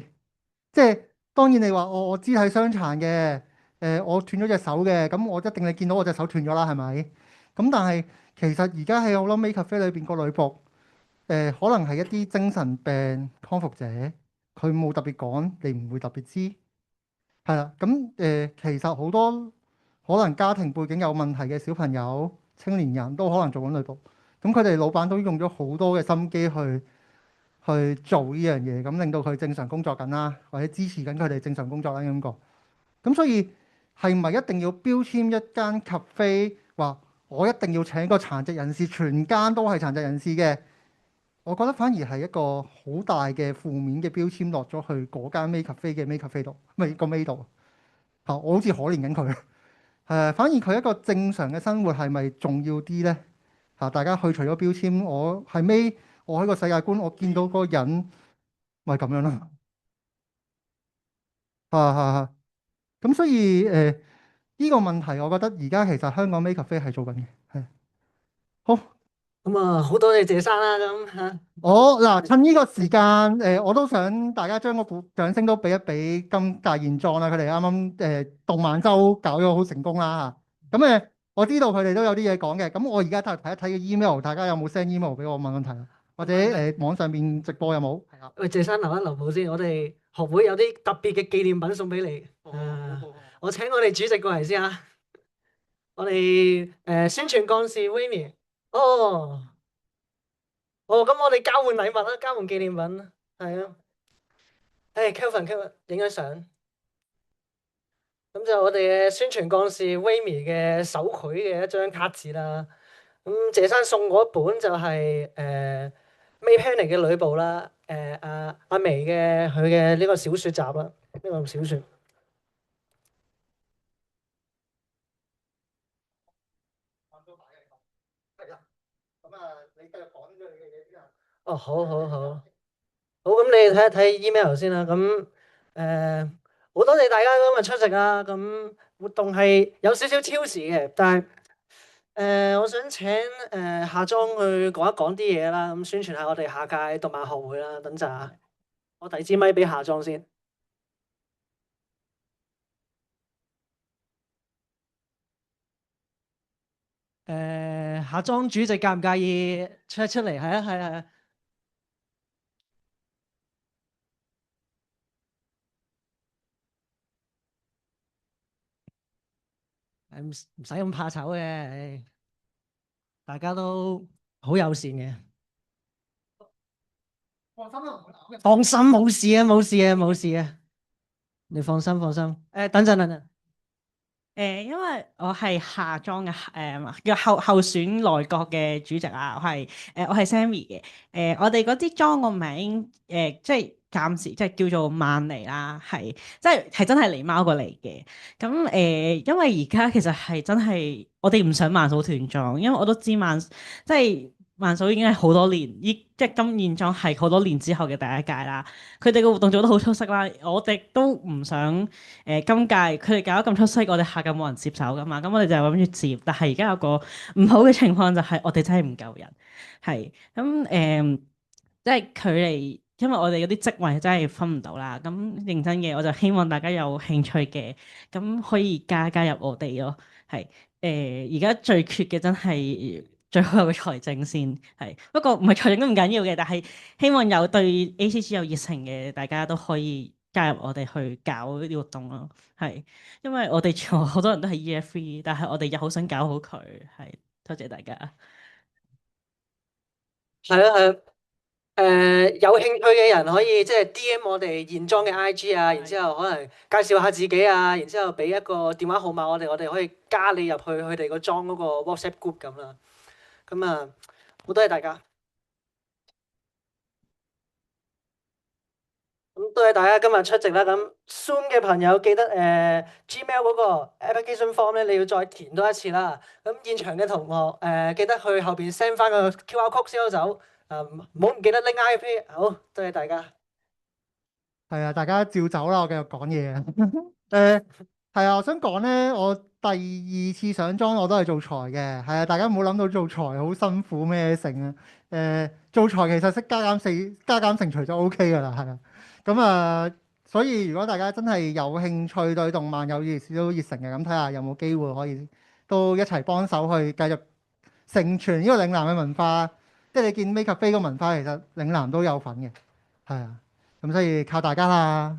即係當然你話我肢體傷殘嘅，我斷咗隻手嘅，咁我一定你見到我隻手斷咗啦，係咪？咁但係其實而家喺好多 Maid Cafe 裏邊個女僕，可能係一啲精神病康復者，佢冇特別講，你唔會特別知，係啦。咁其實好多可能家庭背景有問題嘅小朋友、青年人都可能做緊女僕。咁佢哋老闆都用咗好多嘅心機去做呢樣嘢，咁令到佢正常工作緊啦，或者支持緊佢哋正常工作啦咁講。咁所以係咪一定要標籤一間 cafe 話我一定要請個殘疾人士，全間都係殘疾人士嘅？我覺得反而係一個好大嘅負面嘅標籤落咗去嗰間 Maid Cafe 嘅 Maid Cafe 度，唔係個 Maid 度。我好似可憐緊佢。反而佢一個正常嘅生活係咪重要啲呢？大家去除咗標籤，我係尾，我喺個世界觀，我見到嗰個人，咪咁樣咯。咁所以呢個問題，我覺得而家其實香港 Maid Cafe 係做緊嘅，係好。咁啊，好多謝謝生啦，咁嚇。我嗱趁呢個時間，我都想大家將個鼓掌聲都俾一俾金大現狀啦。佢哋啱啱動漫周搞咗好成功啦嚇。咁我知道佢哋都有啲嘢講嘅。咁我而家睇一睇嘅 email，大家有冇 send email 俾我問問題啊？或者網上面直播有冇？係啊。喂，謝生留一留步先，我哋學會有啲特別嘅紀念品送俾你。我請我哋主席過嚟先啊。我哋宣傳幹事 Winnie。哦，咁我哋交換禮物啦，交換紀念品啦，係啊。Kelvin 影張相。咁就我哋嘅宣傳幹事 Winnie 嘅手繪嘅一張卡紙啦。咁謝生送嗰本就係Maid Panic 嘅呂布啦。阿眉嘅佢嘅呢個小説集啦，呢個小説。係啦。咁你繼續講咗你嘅嘢之後。哦，好，咁你睇一睇 email 先啦。咁好多謝大家今日出席啊。咁活動係有少少超時嘅，但係我想請夏莊去講一講啲嘢啦。咁宣傳下我哋下屆動漫學會啦。等陣啊，我遞支咪俾夏莊先。夏莊主席介唔介意出嚟？係啊。唔使咁怕醜嘅，大家都好友善嘅。放心啦，唔會鬧嘅。放心，冇事啊。你放心。等陣。因為我係夏莊嘅叫候選內閣嘅主席啊，我係 Sammy 嘅。我哋嗰啲莊個名即係監視，即係叫做曼尼啦，即係真係狸貓過嚟嘅。咁因為而家其實係真係我哋唔想慢數斷莊，因為我都知即係慢數已經係好多年，即係金現狀係好多年之後嘅第一屆啦。佢哋嘅活動做得好出色啦，我哋都唔想今屆佢哋搞得咁出色，我哋下屆冇人接手噶嘛。咁我哋就諗住接，但係而家有個唔好嘅情況就係我哋真係唔夠人，係咁即係距離，因為我哋嗰啲職位真係分唔到啦。咁認真嘅，我就希望大家有興趣嘅，咁可以加入我哋咯。係而家最缺嘅真係最好有個財政先，係不過唔係財政都唔緊要嘅，但係希望有對 ACG 有熱誠嘅，大家都可以加入我哋去搞呢啲活動咯。係因為我哋全部好多人都係 EF3，但係我哋又好想搞好佢。係多謝大家。係啊係啊。有興趣嘅人可以即係 DM 我哋現裝嘅 IG 啊，然之後可能介紹下自己啊，然之後俾一個電話號碼我哋可以加你入去佢哋個裝嗰個 WhatsApp group 咁啦。咁啊，好多謝大家。咁多謝大家今日出席啦。咁 Zoom 嘅朋友記得Gmail 嗰個 application form 咧，你要再填多一次啦。咁現場嘅同學記得去後邊 send 翻個 QR code 先好走。唔好唔記得拎 IP。好，多謝大家。係啊，大家照走啦，我繼續講嘢啊。誒係啊，我想講咧，我第二次上莊我都係做財嘅。係啊，大家唔好諗到做財好辛苦咩成啊。做財其實識加減乘除就 OK 噶啦，係啊。咁啊，所以如果大家真係有興趣對動漫有少少熱誠嘅，咁睇下有冇機會可以都一齊幫手去繼續承傳呢個嶺南嘅文化。即係你見 Makecafe 個文化，其實嶺南都有份嘅，係啊。咁所以靠大家啦。